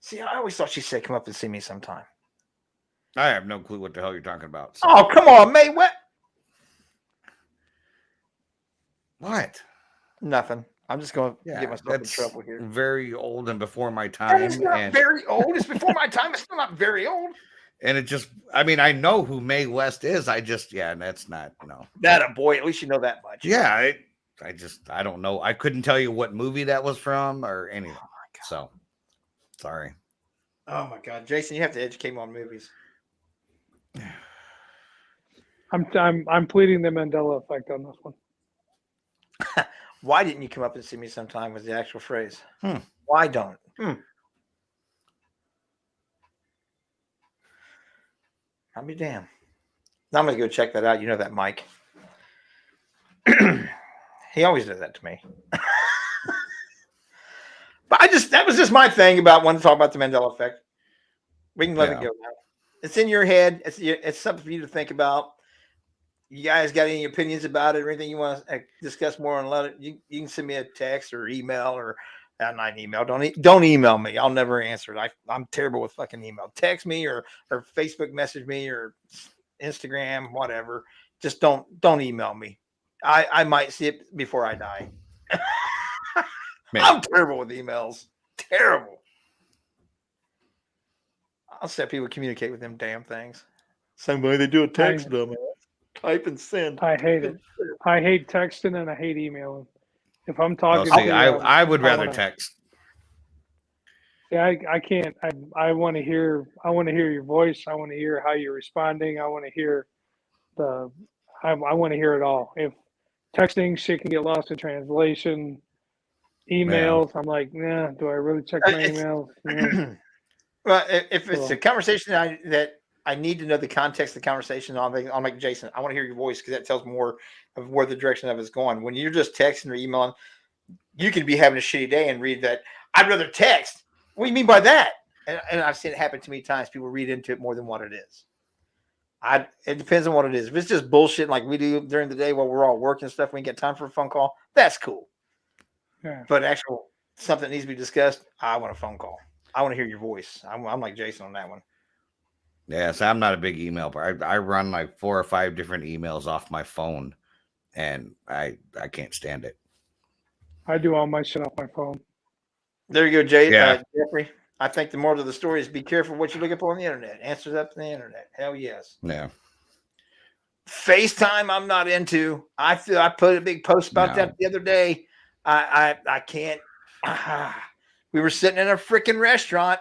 See, I always thought she said, "Come up and see me sometime." I have no clue what the hell you're talking about. So. Oh, come on, May. What? What? Nothing. I'm just going to Yeah, get myself in that's trouble here. very old and before my That time. is not And, very old. It's before my time. It's still not very old. and it just, I mean, I know who Mae West is. I just, yeah, that's not, no. That a boy. At least you know that much. Yeah, I don't know. I couldn't tell you what movie that was from or anything. Oh my God. So, sorry. Oh my God, Jason, you have to educate me on movies. I'm pleading the Mandela effect on this one. Why didn't you come up and see me sometime? Was the actual phrase. Hmm. Why don't? I'll be damned. Now I'm gonna go check that out. You know that Mike. He always does that to me. But that was just my thing about wanting to talk about the Mandela effect. We can let it go now. It's in your head. It's something for you to think about. You guys got any opinions about it or anything you want to discuss more on? Let it. You can send me a text or email or not an email. Don't email me. I'll never answer it. I'm terrible with fucking email. Text me or Facebook message me or Instagram, whatever. Just don't email me. I might see it before I die. I'm terrible with emails. Terrible. I'll set people communicate with them damn things. Same way they do a text dumb. Type and send. I hate it. I hate texting and I hate emailing. If I'm Well, talking, see, I would rather text. Yeah, I can't. I want to hear. I want to hear your voice. I want to hear how you're responding. I want to hear I want to hear it all. If texting shit can get lost in translation, emails, I'm like, nah. Do I really check my emails? Yeah. Well, if it's a conversation that I need to know the context of the conversation, I'll make Jason. I want to hear your voice because that tells more of where the direction of it's going. When you're just texting or emailing, you could be having a shitty day and read that. I'd rather text. What do you mean by that? And I've seen it happen to me times. People read into it more than what it is. It depends on what it is. If it's just bullshit like we do during the day while we're all working and stuff, we get time for a phone call. That's cool. Yeah. But something that needs to be discussed, I want a phone call. I want to hear your voice. I'm like Jason on that one. Yeah, so I'm not a big email, but I run like 4 or 5 different emails off my phone, and I can't stand it. I do all my shit off my phone. There you go, Jay. Yeah. Jeffrey. I think the moral of the story is be careful what you look up on the internet. Answers up on the internet. Hell yes. Yeah. FaceTime, I'm not into. I put a big post about that the other day. I can't. We were sitting in a freaking restaurant,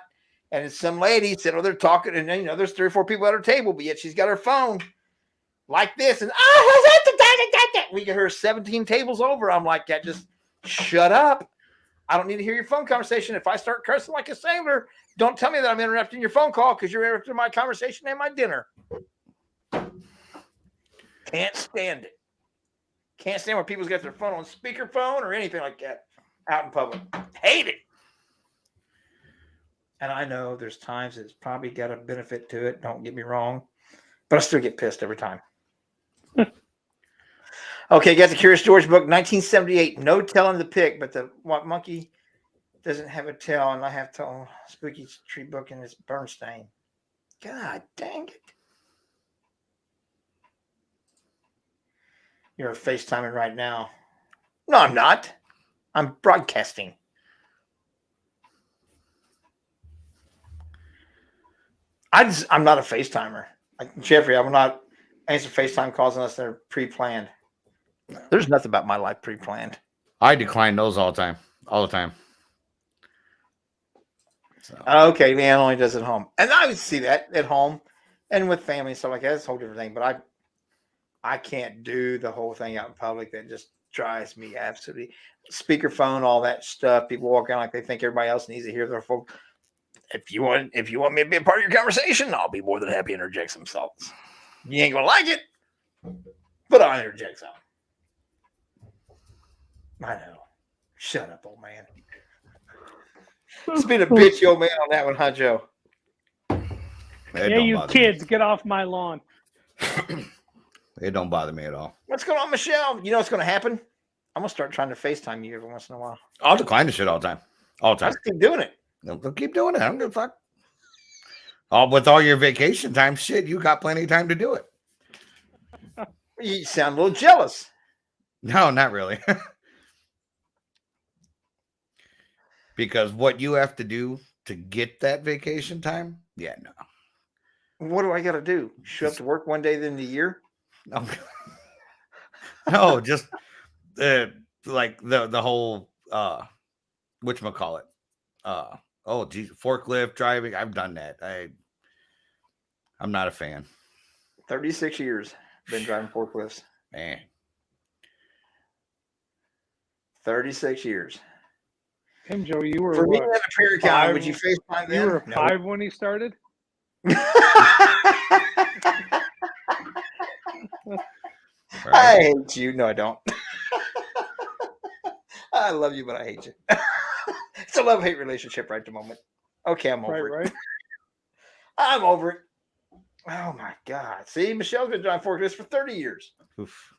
and some lady said, "Oh, they're talking," and then there's 3 or 4 people at her table, but yet she's got her phone like this, and we get her 17 tables over. I'm like, "Yeah, just shut up. I don't need to hear your phone conversation. If I start cursing like a sailor, don't tell me that I'm interrupting your phone call because you're interrupting my conversation and my dinner." Can't stand it. Can't stand when people's got their phone on speakerphone or anything like that out in public. Hate it. And I know there's times it's probably got a benefit to it. Don't get me wrong. But I still get pissed every time. Okay, got the Curious George book, 1978. No telling the pick, but the monkey doesn't have a tail, and I have to spooky tree book, and it's Bernstein. God dang it. You're FaceTiming right now. No, I'm not. I'm broadcasting. I'm not a FaceTimer. Like Jeffrey, I will not answer FaceTime calls unless they're pre-planned. There's nothing about my life pre-planned. I decline those all the time. So. Okay, Leanne only does it at home. And I would see that at home and with family and stuff like that. It's a whole different thing. But I can't do the whole thing out in public. That just drives me absolutely. Speakerphone, all that stuff. People walk around like they think everybody else needs to hear their folks. If you want me to be a part of your conversation, I'll be more than happy to interject some thoughts. You ain't gonna like it, but I'll interject some. I know. Shut up, old man. It's been a bitchy old man on that one, huh, Joe? Yeah, you kids, get off my lawn. It don't bother me at all. What's going on, Michelle? You know what's going to happen? I'm gonna start trying to FaceTime you every once in a while. I'll decline the shit all the time. All the I time. just keep doing it. They'll keep doing it. I don't give a fuck. With all your vacation time, shit, you got plenty of time to do it. You sound a little jealous. No, not really. Because what you have to do to get that vacation time, yeah, no. What do I got to do? Show up to work one day in the year? No, no, just like the whole whatchamacallit. Oh geez, forklift driving. I've done that. I'm not a fan. 36 years been driving forklifts. Man. 36 years. Tim, Joe, you were For me what? and a period count, would you FaceTime them? You were 5 when he started? I hate you. No, I don't. I love you, but I hate you. It's a love-hate relationship right at the moment. Okay, I'm over it. Right. I'm over it. Oh, my God. See, Michelle's been driving forklifts for 30 years. Oof.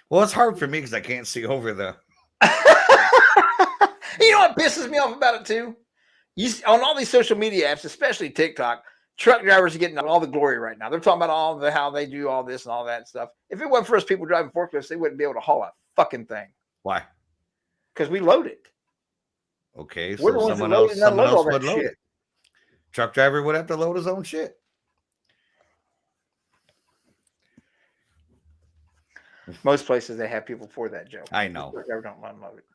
Well, it's hard for me because I can't see over the... You know what pisses me off about it, too? On all these social media apps, especially TikTok, truck drivers are getting all the glory right now. They're talking about how they do all this and all that stuff. If it wasn't for us people driving forklifts, they wouldn't be able to haul a fucking thing. Why? Because we load it. Okay, We're so the ones someone that load else, and unload all that would load shit. it. Truck driver would have to load his own shit. Most places they have people for that, Joe. I know. The truck driver don't unload it.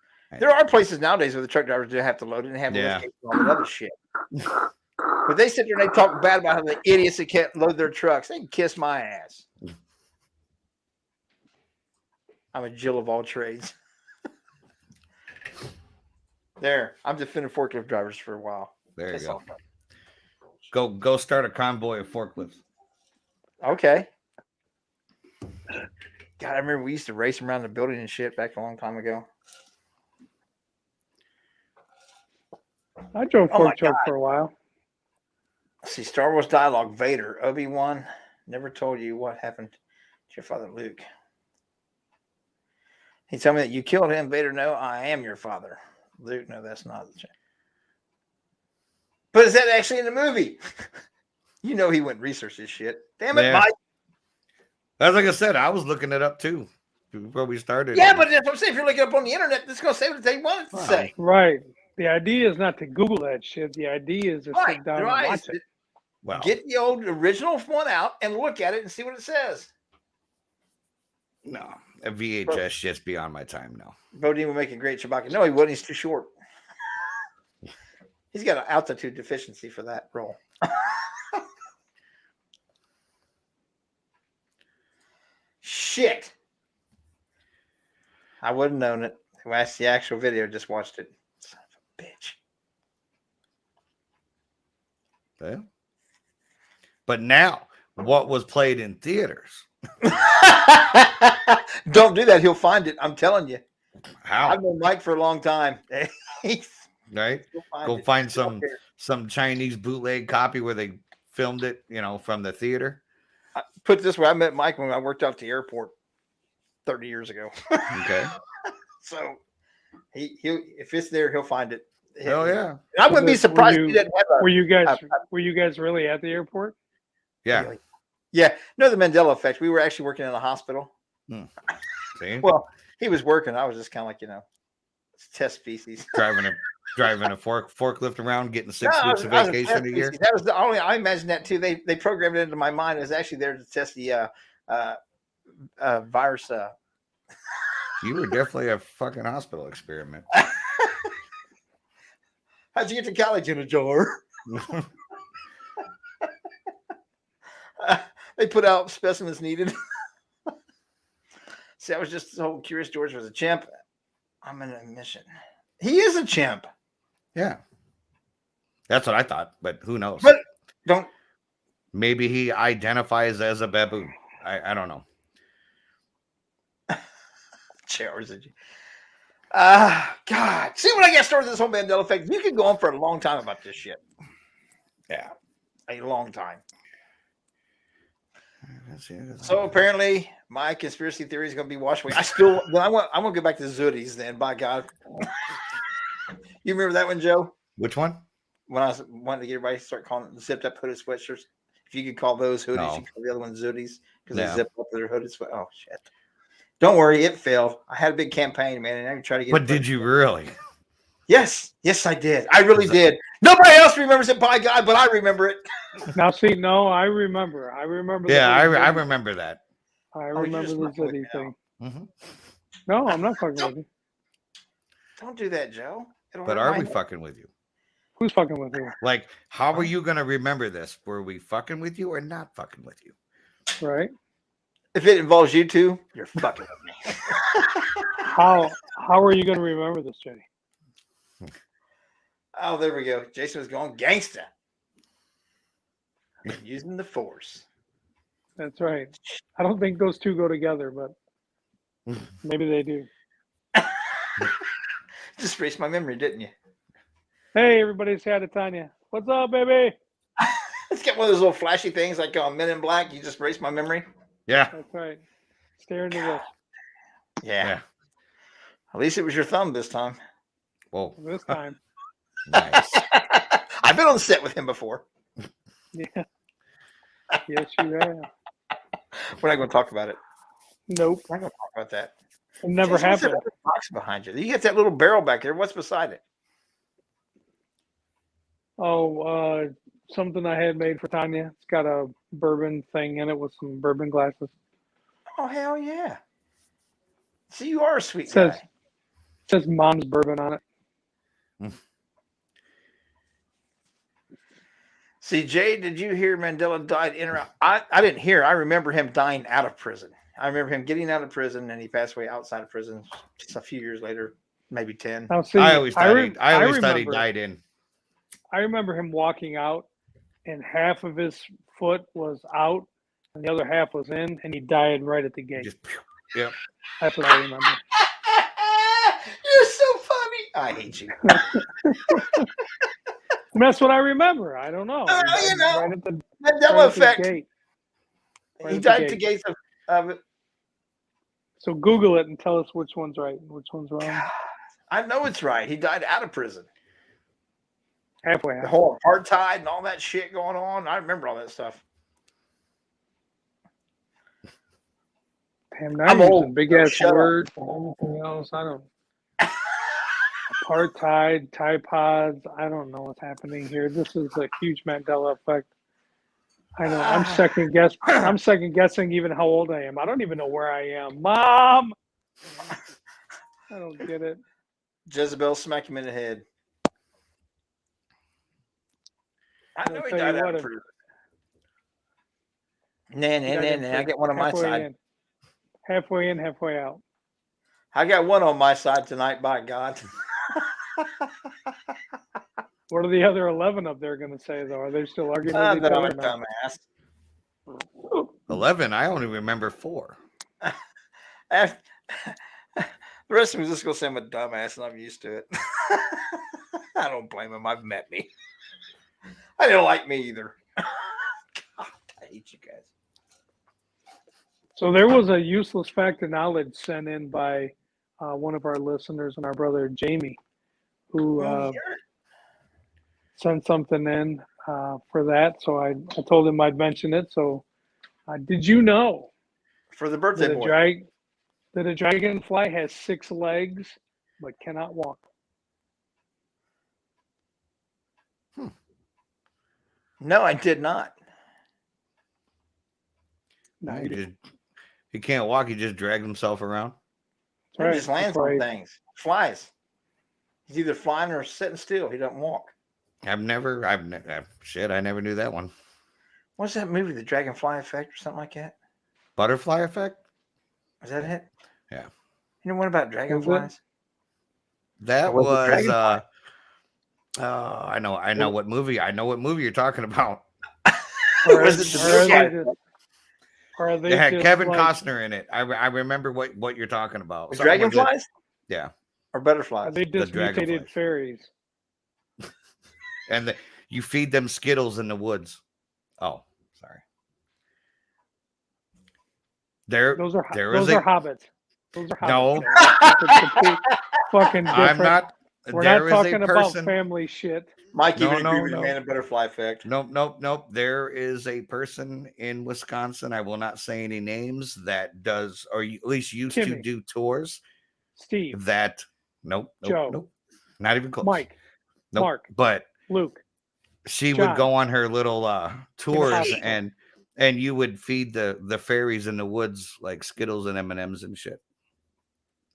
There are places nowadays where the truck drivers do have to load it and have Yeah. all that other shit. But they sit there and they talk bad about how the idiots that can't load their trucks. They can kiss my ass. I'm a Jill of all trades. There, I'm defending forklift drivers for a while. There you That's go. all. Go start a convoy of forklifts. Okay. God, I remember we used to race around the building and shit back a long time ago. I drove Oh my fork truck for a while. Let's see, Star Wars dialogue, Vader, Obi-Wan never told you what happened to your father, Luke. He told me that you killed him. Vader, no, I am your father. Luke, no, that's not. But is that actually in the movie? You know he went and researched this shit. Damn it, Yeah. Mike. As like I said, I was looking it up too before we started. Yeah, but that's what I'm saying. If you're looking up on the internet, it's going to say what they want it to say. Right. The idea is not to Google that shit. The idea is to sit down and watch it. Well, Get the old original one out and look at it and see what it says. no, a VHS shit's beyond my time now. Bodine would make a great Chewbacca. No, he wouldn't. He's too short. He's got an altitude deficiency for that role. Shit. I wouldn't have known it. When I see the actual video, just watched it. Son of a bitch. Yeah. But now, what was played in theaters? Don't do that. He'll find it. I'm telling you. How? I've known Mike for a long time. Right? Go find some Chinese bootleg copy where they filmed it, from the theater. Put it this way, I met Mike when I worked out at the airport 30 years ago. Okay. So he if it's there, he'll find it. Hell yeah. And I wouldn't be surprised if he didn't have Were you guys really at the airport? Yeah. Yeah. No, the Mandela Effect. We were actually working in a hospital. See? Well, he was working. I was just kind of like, test species. driving a forklift around, getting 6 weeks of vacation a year. That was the only. I imagine that too. They programmed it into my mind. It was actually there to test the virus. You were definitely a fucking hospital experiment. How'd you get to college in a jar? They put out specimens needed. See, I was just so curious. George was a chimp. I'm in a mission. He is a chimp. Yeah. That's what I thought, but who knows? But don't. Maybe he identifies as a baboon. I don't know. God. See, when I get started this whole Mandela Effect, you can go on for a long time about this shit. Yeah. A long time. So apparently, my conspiracy theory is going to be washed away. I want to go back to Zooties then. By God, you remember that one, Joe? Which one? When I was wanting to get everybody to start calling them zipped up hooded sweatshirts. If you could call those hoodies, No. you could call the other ones Zooties because Yeah. they zip up their hooded sweat. Oh shit! Don't worry, it failed. I had a big campaign, man, and I tried to get. But did you really? Yes, I did. I really did. Nobody else remembers it, by God, but I remember it. Now, see, no, I remember. Yeah, I I remember that. I you're remember just the fucking with me Zitty thing. Mm-hmm. No, I'm not fucking with you. Don't do that, Joe. But are we fucking with you? Who's fucking with you? Like, how are you going to remember this? Were we fucking with you or not fucking with you? Right? If it involves you two, you're fucking with me. How are you going to remember this, Jay? Oh, there we go. Jason was going gangsta. Using the force. That's right. I don't think those two go together, but maybe they do. Just erased my memory, didn't you? Hey, everybody, say hi to Tanya. What's up, baby? Let's get one of those little flashy things like Men in Black. You just erased my memory. Yeah. That's right. Stare into this. Yeah. At least it was your thumb this time. Whoa. This time. Nice. I've been on set with him before. Yeah. Yes, you have. We're not going to talk about it. Nope. We're not going to talk about that. It never Jason, what's that happened. other box behind you. You got that little barrel back there. What's beside it? Oh, something I had made for Tanya. It's got a bourbon thing in it with some bourbon glasses. Oh, hell yeah. See, you are a sweet Says- guy. It says Mom's Bourbon on it. See, Jay, did you hear Mandela died in or out? I didn't hear. I remember him dying out of prison. I remember him getting out of prison and he passed away outside of prison just a few years later, maybe 10. Now, see, I always thought he remember- died in. I remember him walking out, and half of his foot was out, and the other half was in, and he died right at the gate. Just, yeah. That's what I remember. You're so funny. I hate you. And that's what I remember. I don't know. He You died know, right at the, Mandela right at the Effect. gate. Right He at the died at the gate. gates of it. So Google it and tell us which one's right and which one's wrong. I know it's right. He died out of prison. Halfway The out. whole apartheid and all that shit going on. I remember all that stuff. Damn, now I'm you're old. using big Oh, ass shut up. words and everything else. I don't. Apartheid, Tide Pods. I don't know what's happening here. This is a huge Mandela effect. I know. I'm second guessing even how old I am. I don't even know where I am. Mom, I don't get it. Jezebel smacked him in the head. I know I'll he tell died you out what, of prison. Nah. I get one on my side. Halfway in, halfway out. I got one on my side tonight, by God. What are the other 11 up there going to say, though? Are they still arguing with each That I'm other? a or not? dumbass. 11. I only remember 4. The rest of them just going to say I'm a dumbass, and I'm used to it. I don't blame them. I've met me. I didn't like me either. God, I hate you guys. So there was a useless fact of knowledge sent in by one of our listeners and our brother Jamie, who sent something in for that. So I told him I'd mention it. So did you know For the birthday that boy. that a dragonfly has 6 legs but cannot walk? No, I did not. No, He can't walk. He just drags himself around. He Right, just lands that's on right. things. Flies. He's either flying or sitting still. He doesn't walk. I never knew that one. What's that movie? The Dragonfly Effect or something like that? Butterfly effect? Is that it? Yeah. You know what about dragonflies? That Or was it was Dragonfly? I know what movie. I know what movie you're talking about. Or Was is- it or are the they just- or are they It had just Kevin like- Costner in it. I remember what you're talking about. The Something with the- dragonflies? yeah. Or Are butterflies? they just mutated dragonflies. fairies? And you feed them Skittles in the woods. Oh, sorry. Those are a hobbits. Those are hobbits. No. man. That's complete fucking different. I'm not. We're there not is talking a about person. family shit. Mike No, even no, agreed with no. the Man and Butterfly Effect. Nope. There is a person in Wisconsin. I will not say any names that does, or at least used to Timmy. do tours. Steve. That nope. Joe. Not even close. Mike. Nope. Mark. But Luke. she John. would go on her little tours Hobbit. and you would feed the fairies in the woods like Skittles and M&Ms and shit.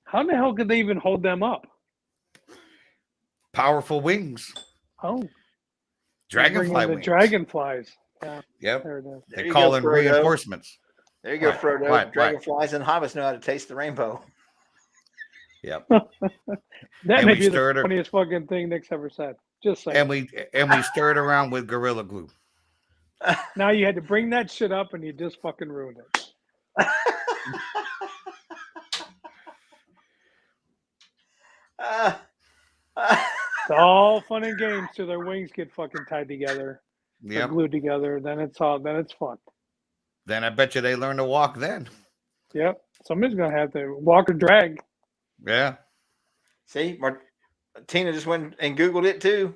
How the hell could they even hold them up? Powerful wings. Oh. Dragonfly The wings. dragonflies. Yeah. Yep. There it is. There They you call go, in Frodo. reinforcements. There you go, What? Frodo. What? Dragonflies and hobbits know how to taste the rainbow. Yep. That And may we be the stirred her- funniest fucking thing Nick's ever said. Just saying. And we stir it around with Gorilla Glue. Now you had to bring that shit up and you just fucking ruined it. It's all fun and games till their wings get fucking tied together. They're Yep. glued together. Then it's fun. Then I bet you they learn to walk then. Yep. Somebody's gonna have to walk or drag. Yeah. See, Tina just went and Googled it too.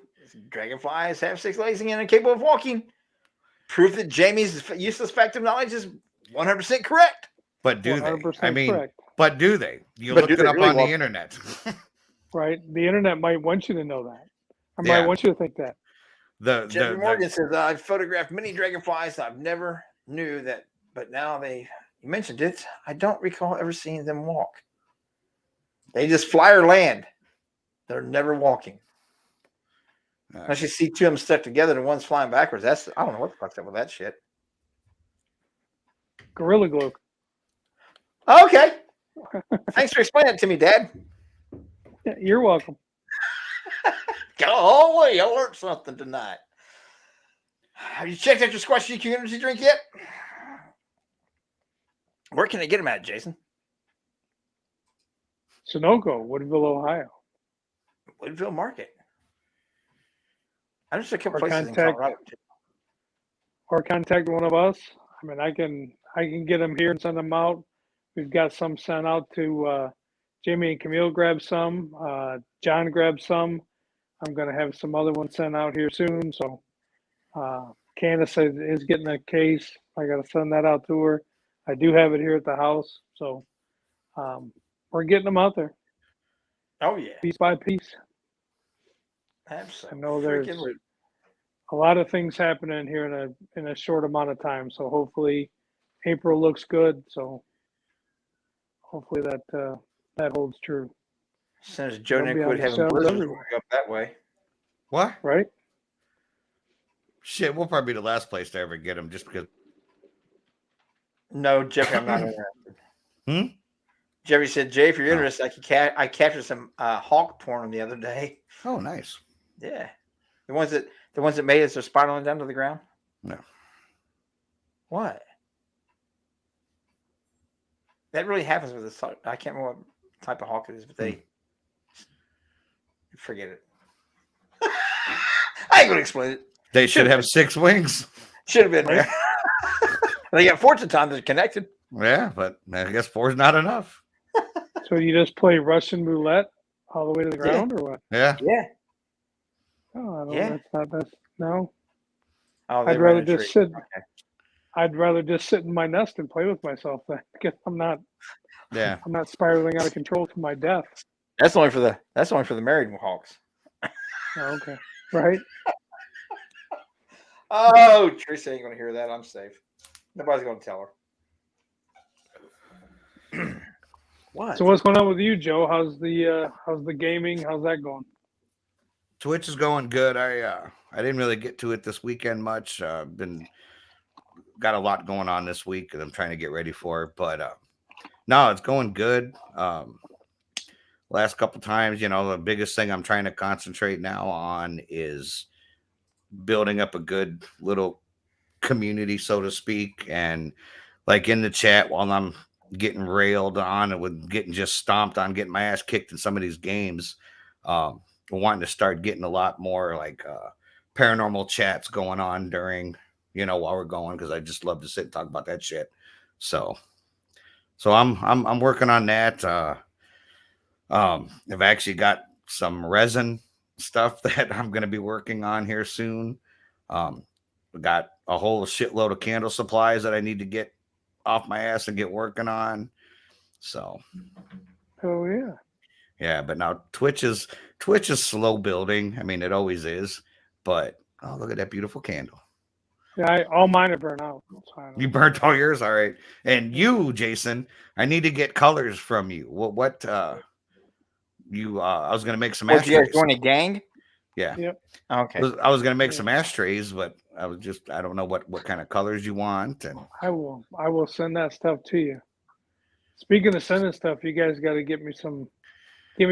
Dragonflies have 6 legs and are capable of walking. Proof that Jamie's useless fact of knowledge is 100% correct. But do they? 100% I mean, correct. but do they? You But look do it they up really on walk? the internet. Right? The internet might want you to know that. Or Yeah. might want you to think that. Jeffrey Morgan says, I've photographed many dragonflies. I've never knew that, but now you mentioned it. I don't recall ever seeing them walk. They just fly or land. They're never walking. Unless you see two of them stuck together and one's flying backwards. I don't know what the fuck's up with that shit. Gorilla Glue. Okay. Thanks for explaining it to me, Dad. Yeah, you're welcome. Oh, wait, I learned something tonight. Have you checked out your Squash GQ energy drink yet? Where can I get them at, Jason? Sunoco, Woodville, Ohio. Woodville Market. I just a couple Or places in contact- Colorado too. Or contact one of us. I mean, I can get them here and send them out. We've got some sent out to Jamie and Camille. Grab some. John grabbed some. I'm going to have some other ones sent out here soon. So Candace is getting a case. I got to send that out to her. I do have it here at the house. So we're getting them out there Oh yeah, piece by piece. absolutely. I know there's Freaking root. a lot of things happening here in a short amount of time. So hopefully April looks good. So hopefully that holds true, As soon as Joe They'll Nick be on would the have shelves blizzards everywhere. going up that way. What? right? Shit, we'll probably be the last place to ever get them just because. No, Jeffrey, I'm not interested. Jeffrey said, Jay, if you're Oh. interested, I captured some hawk porn the other day. Oh, nice. Yeah. The ones that made us are spiraling down to the ground? No. What? That really happens with this. I can't remember what type of hawk it is, but they forget it. I ain't gonna explain it. They should have 6 wings. Should have been there. They got fortune time they're connected. Yeah, but I guess 4 is not enough. So you just play Russian roulette all the way to the ground, or what? Yeah. Yeah. Oh, I don't, Yeah. that's no. Oh, I'd rather just sit. I'd rather just sit in my nest and play with myself then, because I'm not Yeah. spiraling out of control to my death. That's only for the married hawks. Oh, okay, right? Oh, Teresa ain't gonna hear that. I'm safe. Nobody's gonna tell her. What? So what's going on with you, Joe? How's the gaming? How's that going? Twitch is going good. I didn't really get to it this weekend much. Got a lot going on this week and I'm trying to get ready for it. But no, it's going good. Last couple times, the biggest thing I'm trying to concentrate now on is building up a good little community, so to speak, and like in the chat while I'm getting railed on and with getting just stomped on, getting my ass kicked in some of these games. Wanting to start getting a lot more like paranormal chats going on during, while we're going, because I just love to sit and talk about that shit. So So I'm working on that. I've actually got some resin stuff that I'm going to be working on here soon. We got a whole shitload of candle supplies that I need to get off my ass and get working on. So, Oh yeah. yeah, but now Twitch is slow building. I mean, it always is. But oh, look at that beautiful candle. Yeah, all mine are burnt out. So You burnt all yours, all right. And you, Jason, I need to get colors from you. What you I was gonna make some What, you guys ashtrays. join a gang? Yeah. Yep. Okay. I was gonna make some ashtrays, but I don't know what kind of colors you want. And I will send that stuff to you. Speaking of sending stuff, you guys got to give me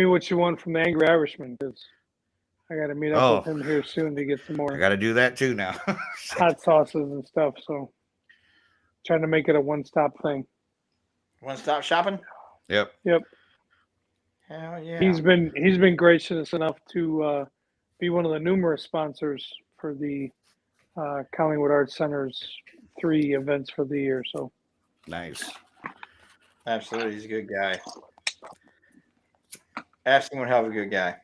what you want from the Angry Irishman, because I got to meet up with him here soon to get some I more gotta do that too now. hot sauces and stuff. So trying to make it a one-stop thing. One-stop shopping? Yep. Hell yeah. He's been gracious enough to be one of the numerous sponsors for the Collingwood Arts Center's 3 events for the year. So Nice. Absolutely, he's a good guy. Asking one hell of a good guy.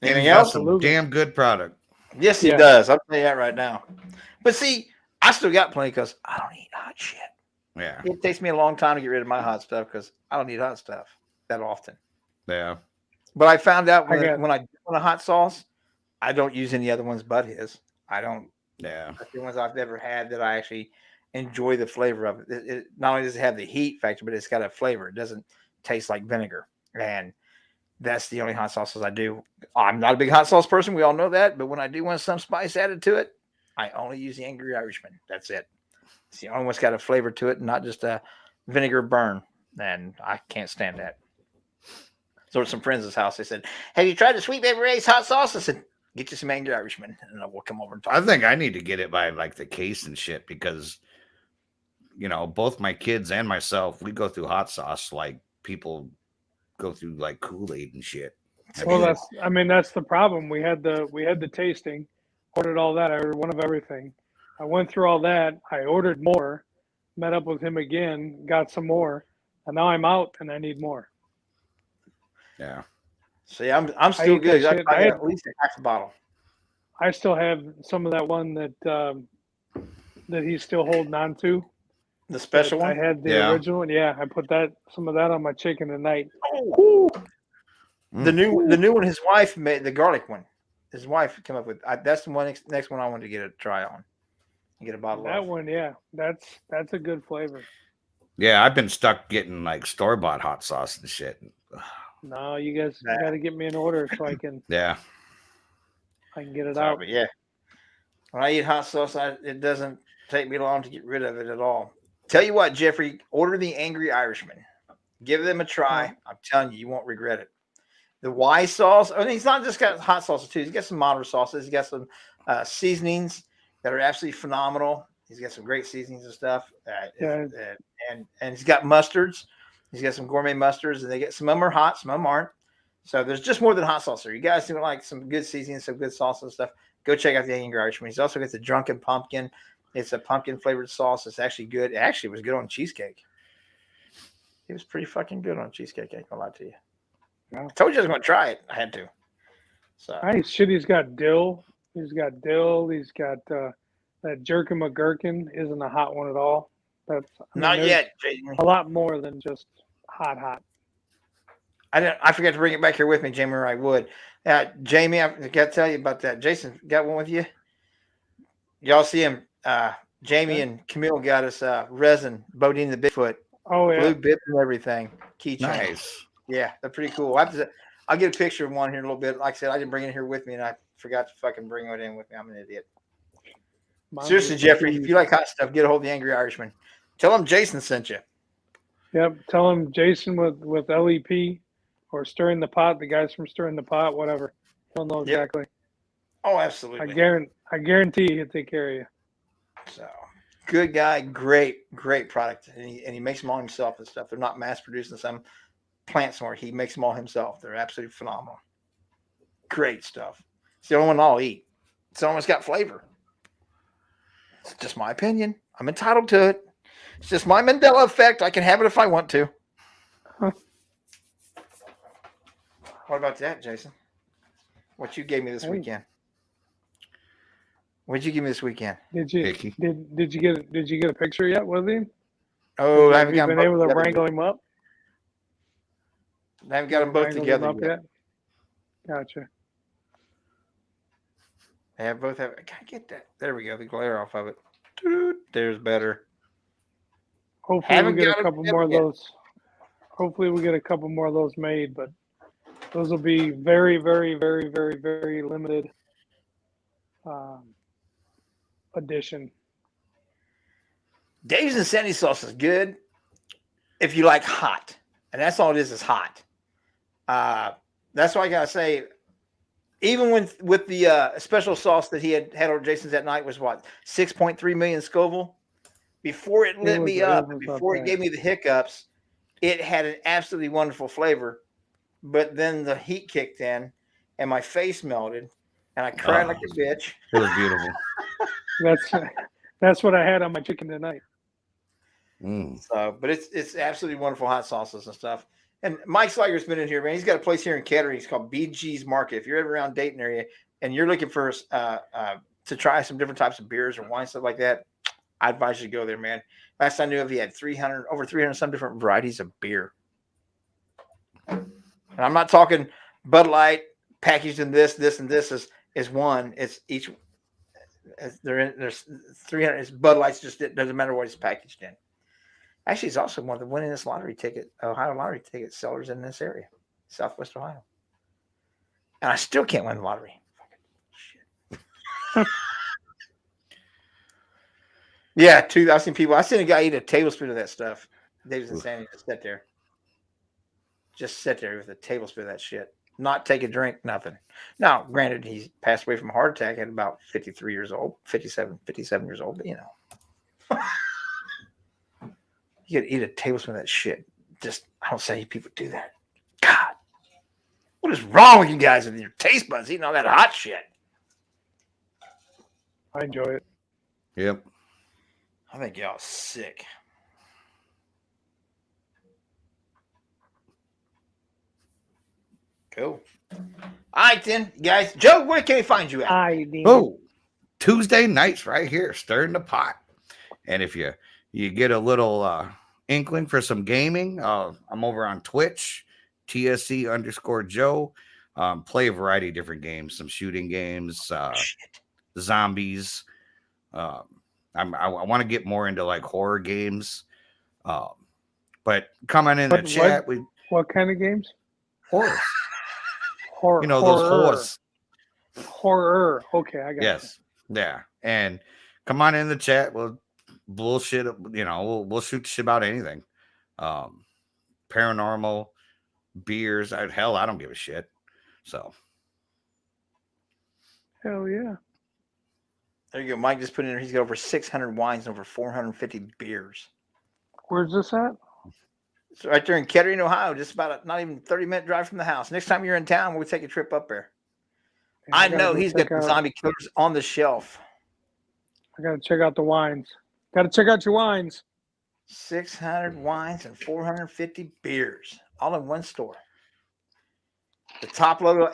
And Anything he's got else? some damn good product. Yes, he Yeah. does. I'll tell you that right now. But see, I still got plenty because I don't eat hot shit. Yeah. It takes me a long time to get rid of my hot stuff because I don't eat hot stuff that often. Yeah. But I found out when I do want a hot sauce, I don't use any other ones but his. I don't. Yeah. That's the ones I've never had that I actually enjoy the flavor of it. It not only does it have the heat factor, but it's got a flavor. It doesn't taste like vinegar. And that's the only hot sauces I do. I'm not a big hot sauce person. We all know that. But when I do want some spice added to it, I only use the Angry Irishman. That's it. It's the only one's got a flavor to it, and not just a vinegar burn. And I can't stand that. So at some friends' house, they said, "Have you tried the Sweet Baby Ray's hot sauce?" I said, "Get you some Angry Irishman, and we'll come over and talk." I think I need to get it by like the case and shit because, you know, both my kids and myself, we go through hot sauce like people go through like Kool-Aid and shit. well, that's the problem. We had the tasting, ordered all that. I ordered one of everything. I went through all that. I ordered more, met up with him again, got some more, and now I'm out and I need more. Yeah. See, I'm still good. I got had at least a half a bottle. I still have some of that one that he's still holding on to. The special I one. had the original one. Yeah, I put some of that on my chicken tonight. Oh. The new one. His wife made the garlic one. His wife came up with. That's the one next one I wanted to get a try on. Get a bottle That of. one, yeah, that's a good flavor. Yeah, I've been stuck getting like store-bought hot sauce and shit. No, you guys got to get me an order so I can Yeah. get it Sorry, out. but yeah, when I eat hot sauce, it doesn't take me long to get rid of it at all. Tell you what, Jeffrey, order the Angry Irishman. Give them a try. I'm telling you, you won't regret it. The Y sauce. I mean, he's not just got hot sauces too. He's got some moderate sauces. He's got some seasonings that are absolutely phenomenal. He's got some great seasonings and stuff. And he's got mustards. He's got some gourmet mustards, and they get some of them are hot, some of them aren't. So there's just more than hot sauce there. You guys do like some good seasonings, some good sauce and stuff. Go check out the Angry Irishman. He's also got the Drunken Pumpkin. It's a pumpkin flavored sauce. It's actually good. It actually was good on cheesecake. It was pretty fucking good on cheesecake. I ain't gonna lie to you. Wow. I told you I was gonna try it. I had to. So Nice shit. He's got dill. He's got that jerkin McGurkin isn't a hot one at all. Not yet, Jamie. A lot more than just hot. I forgot to bring it back here with me, Jamie, or I would. Jamie, I got to tell you about that. Jason got one with you. Y'all see him? Jamie and Camille got us resin, Bodine the Bigfoot. Oh yeah, blue bib and everything. Keychain. Nice. Yeah, they're pretty cool. I'll get a picture of one here in a little bit. Like I said, I didn't bring it here with me, and I forgot to fucking bring it in with me. I'm an idiot. Seriously, Jeffrey, if you like hot stuff, get a hold of the Angry Irishman. Tell him Jason sent you. Yep. Tell him Jason with LEP or Stirring the Pot. The guys from Stirring the Pot, whatever. He'll know exactly. Yep. Oh, absolutely. I guarantee he'll take care of you. So good guy, great product, and he makes them all himself and stuff. They're not mass produced in some plant somewhere. He makes them all himself. They're absolutely phenomenal. Great stuff. It's the only one I'll eat. It's almost got flavor. It's just my opinion. I'm entitled to it. It's just my Mandela effect. I can have it if I want to. Huh. What about that, Jason? What you gave me this Hey. weekend? What'd you give me this weekend? Did you Hickey. did you get a picture yet with him? Oh, I Have haven't you got been them able both to together wrangle yet. him up? I haven't got them both Wrangled him together up yet. Gotcha. They have both have. Can I get that? There we go. The glare off of it. There's better. Hopefully Haven't we get got a 'em couple together more of yet. those. Hopefully we get a couple more of those made, but those will be very, very, very, very, very limited edition. Dave's Insanity sauce is good if you like hot, and that's all it is hot. That's why I gotta say, even with the special sauce that he had over Jason's that night was what 6.3 million Scoville. Before it lit me up, and before it gave me the hiccups, it had an absolutely wonderful flavor. But then the heat kicked in, and my face melted, and I cried like a bitch. It was beautiful. That's what I had on my chicken tonight. So, but it's absolutely wonderful hot sauces and stuff. And Mike Slager's been in here, man. He's got a place here in Kettering. It's called BG's Market. If you're ever around Dayton area and you're looking for to try some different types of beers or wine, stuff like that, I advise you to go there, man. Last I knew of, he had over 300 some different varieties of beer. And I'm not talking Bud Light packaged in this, and this is one. It's each. There's 300. It's Bud Light's just it doesn't matter what it's packaged in. Actually, he's also one of the winningest Ohio lottery ticket sellers in this area, Southwest Ohio. And I still can't win the lottery. Shit. Yeah, I've seen people. I seen a guy eat a tablespoon of that stuff. Dave's Insanity just sit there with a tablespoon of that shit. Not take a drink, nothing. Now, granted, he passed away from a heart attack at about 57 years old, but you know. You could eat a tablespoon of that shit. Just, I don't say people do that. God, what is wrong with you guys with your taste buds eating all that hot shit? I enjoy it. Yep. I think y'all sick. Cool. All right, then, guys. Joe, where can we find you at? Tuesday nights right here, stirring the pot. And if you get a little inkling for some gaming, I'm over on Twitch, TSC_Joe. Play a variety of different games, some shooting games, zombies. I want to get more into like horror games. But coming in the chat, what kind of games? Horror. Horror. You know, those horrors. Horror. Okay, I got Yes. You. Yeah. And come on in the chat. We'll bullshit. You know, we'll shoot the shit about anything. Paranormal, beers. Hell, I don't give a shit. So. Hell yeah. There you go. Mike just put in there. He's got over 600 wines and over 450 beers. Where's this at? It's right there in Kettering, Ohio. Just about not even 30-minute drive from the house. Next time you're in town, we'll take a trip up there. Yeah, I know he's got the zombie killers on the shelf. I got to check out the wines. Got to check out your wines. 600 wines and 450 beers, all in one store. The top lotto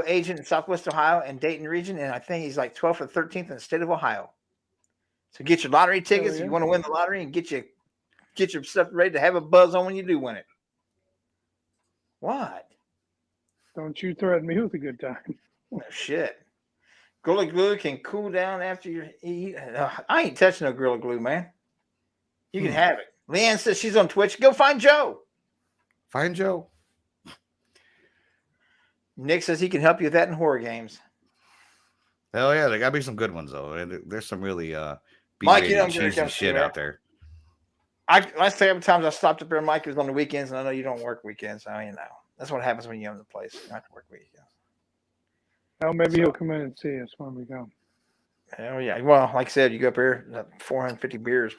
agent in Southwest Ohio and Dayton region, and I think he's like 12th or 13th in the state of Ohio. So get your lottery tickets if you want to win the lottery, and get your stuff ready to have a buzz on when you do win it. What? Don't you threaten me with a good time. No shit. Gorilla Glue can cool down after you eat. I ain't touching no Gorilla Glue, man. You can have it. Leanne says she's on Twitch. Go find Joe. Find Joe. Nick says he can help you with that in horror games. Hell yeah, there gotta be some good ones though. There's some really Mike, you don't cheesy shit out there. Last couple times I stopped up there, Mike, it was on the weekends, and I know you don't work weekends, so you know that's what happens when you own the place. You don't have to work weekends. Well, maybe he'll come in and see us when we go. Hell yeah. Well, like I said, you go up here, 450 beers,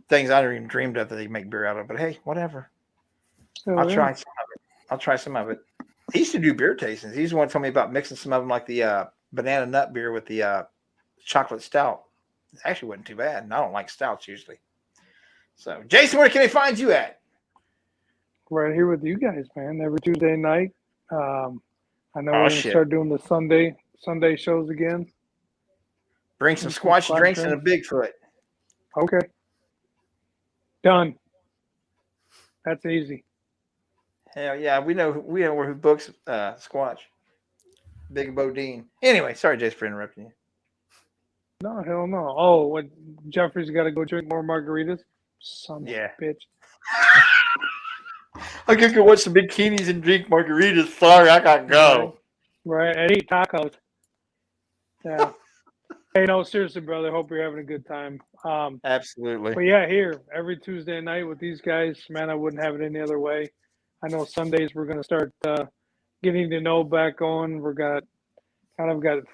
things I never even dreamed of that they make beer out of. But hey, whatever. I'll try some of it. I'll try some of it. He used to do beer tastings. He used to want to tell me about mixing some of them, like the banana nut beer with the chocolate stout. It actually wasn't too bad, and I don't like stouts usually. So, Jason, where can they find you at? Right here with you guys, man. Every Tuesday night. I know Oh, we're gonna shit. start doing the Sunday shows again. Bring some And some squash squash drinks and a drinks. Bigfoot. Okay. Done. That's easy. Hell yeah, we know who books squash. Big Bodine. Anyway, sorry, Jason, for interrupting you. No, hell no. Oh, what? Jeffrey's got to go drink more margaritas. Son of Yeah. a bitch. I could go watch some bikinis and drink margaritas. Sorry, I gotta go. Right. And eat tacos. Yeah. Hey, no, seriously, brother. Hope you're having a good time. Absolutely. But yeah, here every Tuesday night with these guys, man, I wouldn't have it any other way. I know Sundays we're gonna start getting to know back on. We're got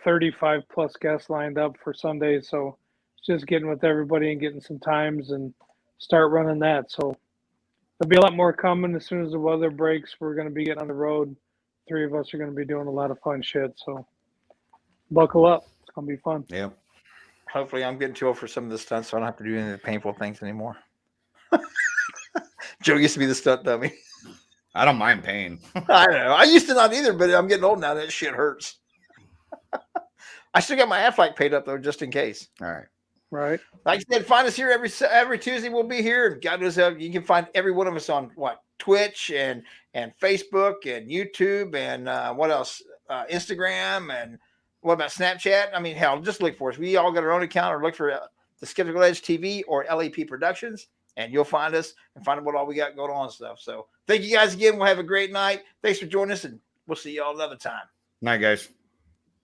35 plus guests lined up for Sundays, so it's just getting with everybody and getting some times and start running that. So there'll be a lot more coming as soon as the weather breaks. We're gonna be getting on the road. 3 of us are gonna be doing a lot of fun shit. So buckle up. It's gonna be fun. Yeah. Hopefully, I'm getting too old for some of the stunts, so I don't have to do any of the painful things anymore. Joe used to be the stunt dummy. I don't mind pain. I don't know. I used to not either, but I'm getting old now. That shit hurts. I still got my Aflac paid up though, just in case. All right. Right. Like I said, find us here every Tuesday. We'll be here. God knows you can find every one of us on Twitch and Facebook and YouTube and what else? Instagram and what about Snapchat? I mean, hell, just look for us. We all got our own account, or look for the Skeptical Edge TV or LAP Productions, and you'll find us and find out what all we got going on and stuff. So thank you guys again. We'll have a great night. Thanks for joining us, and we'll see you all another time. Night, guys.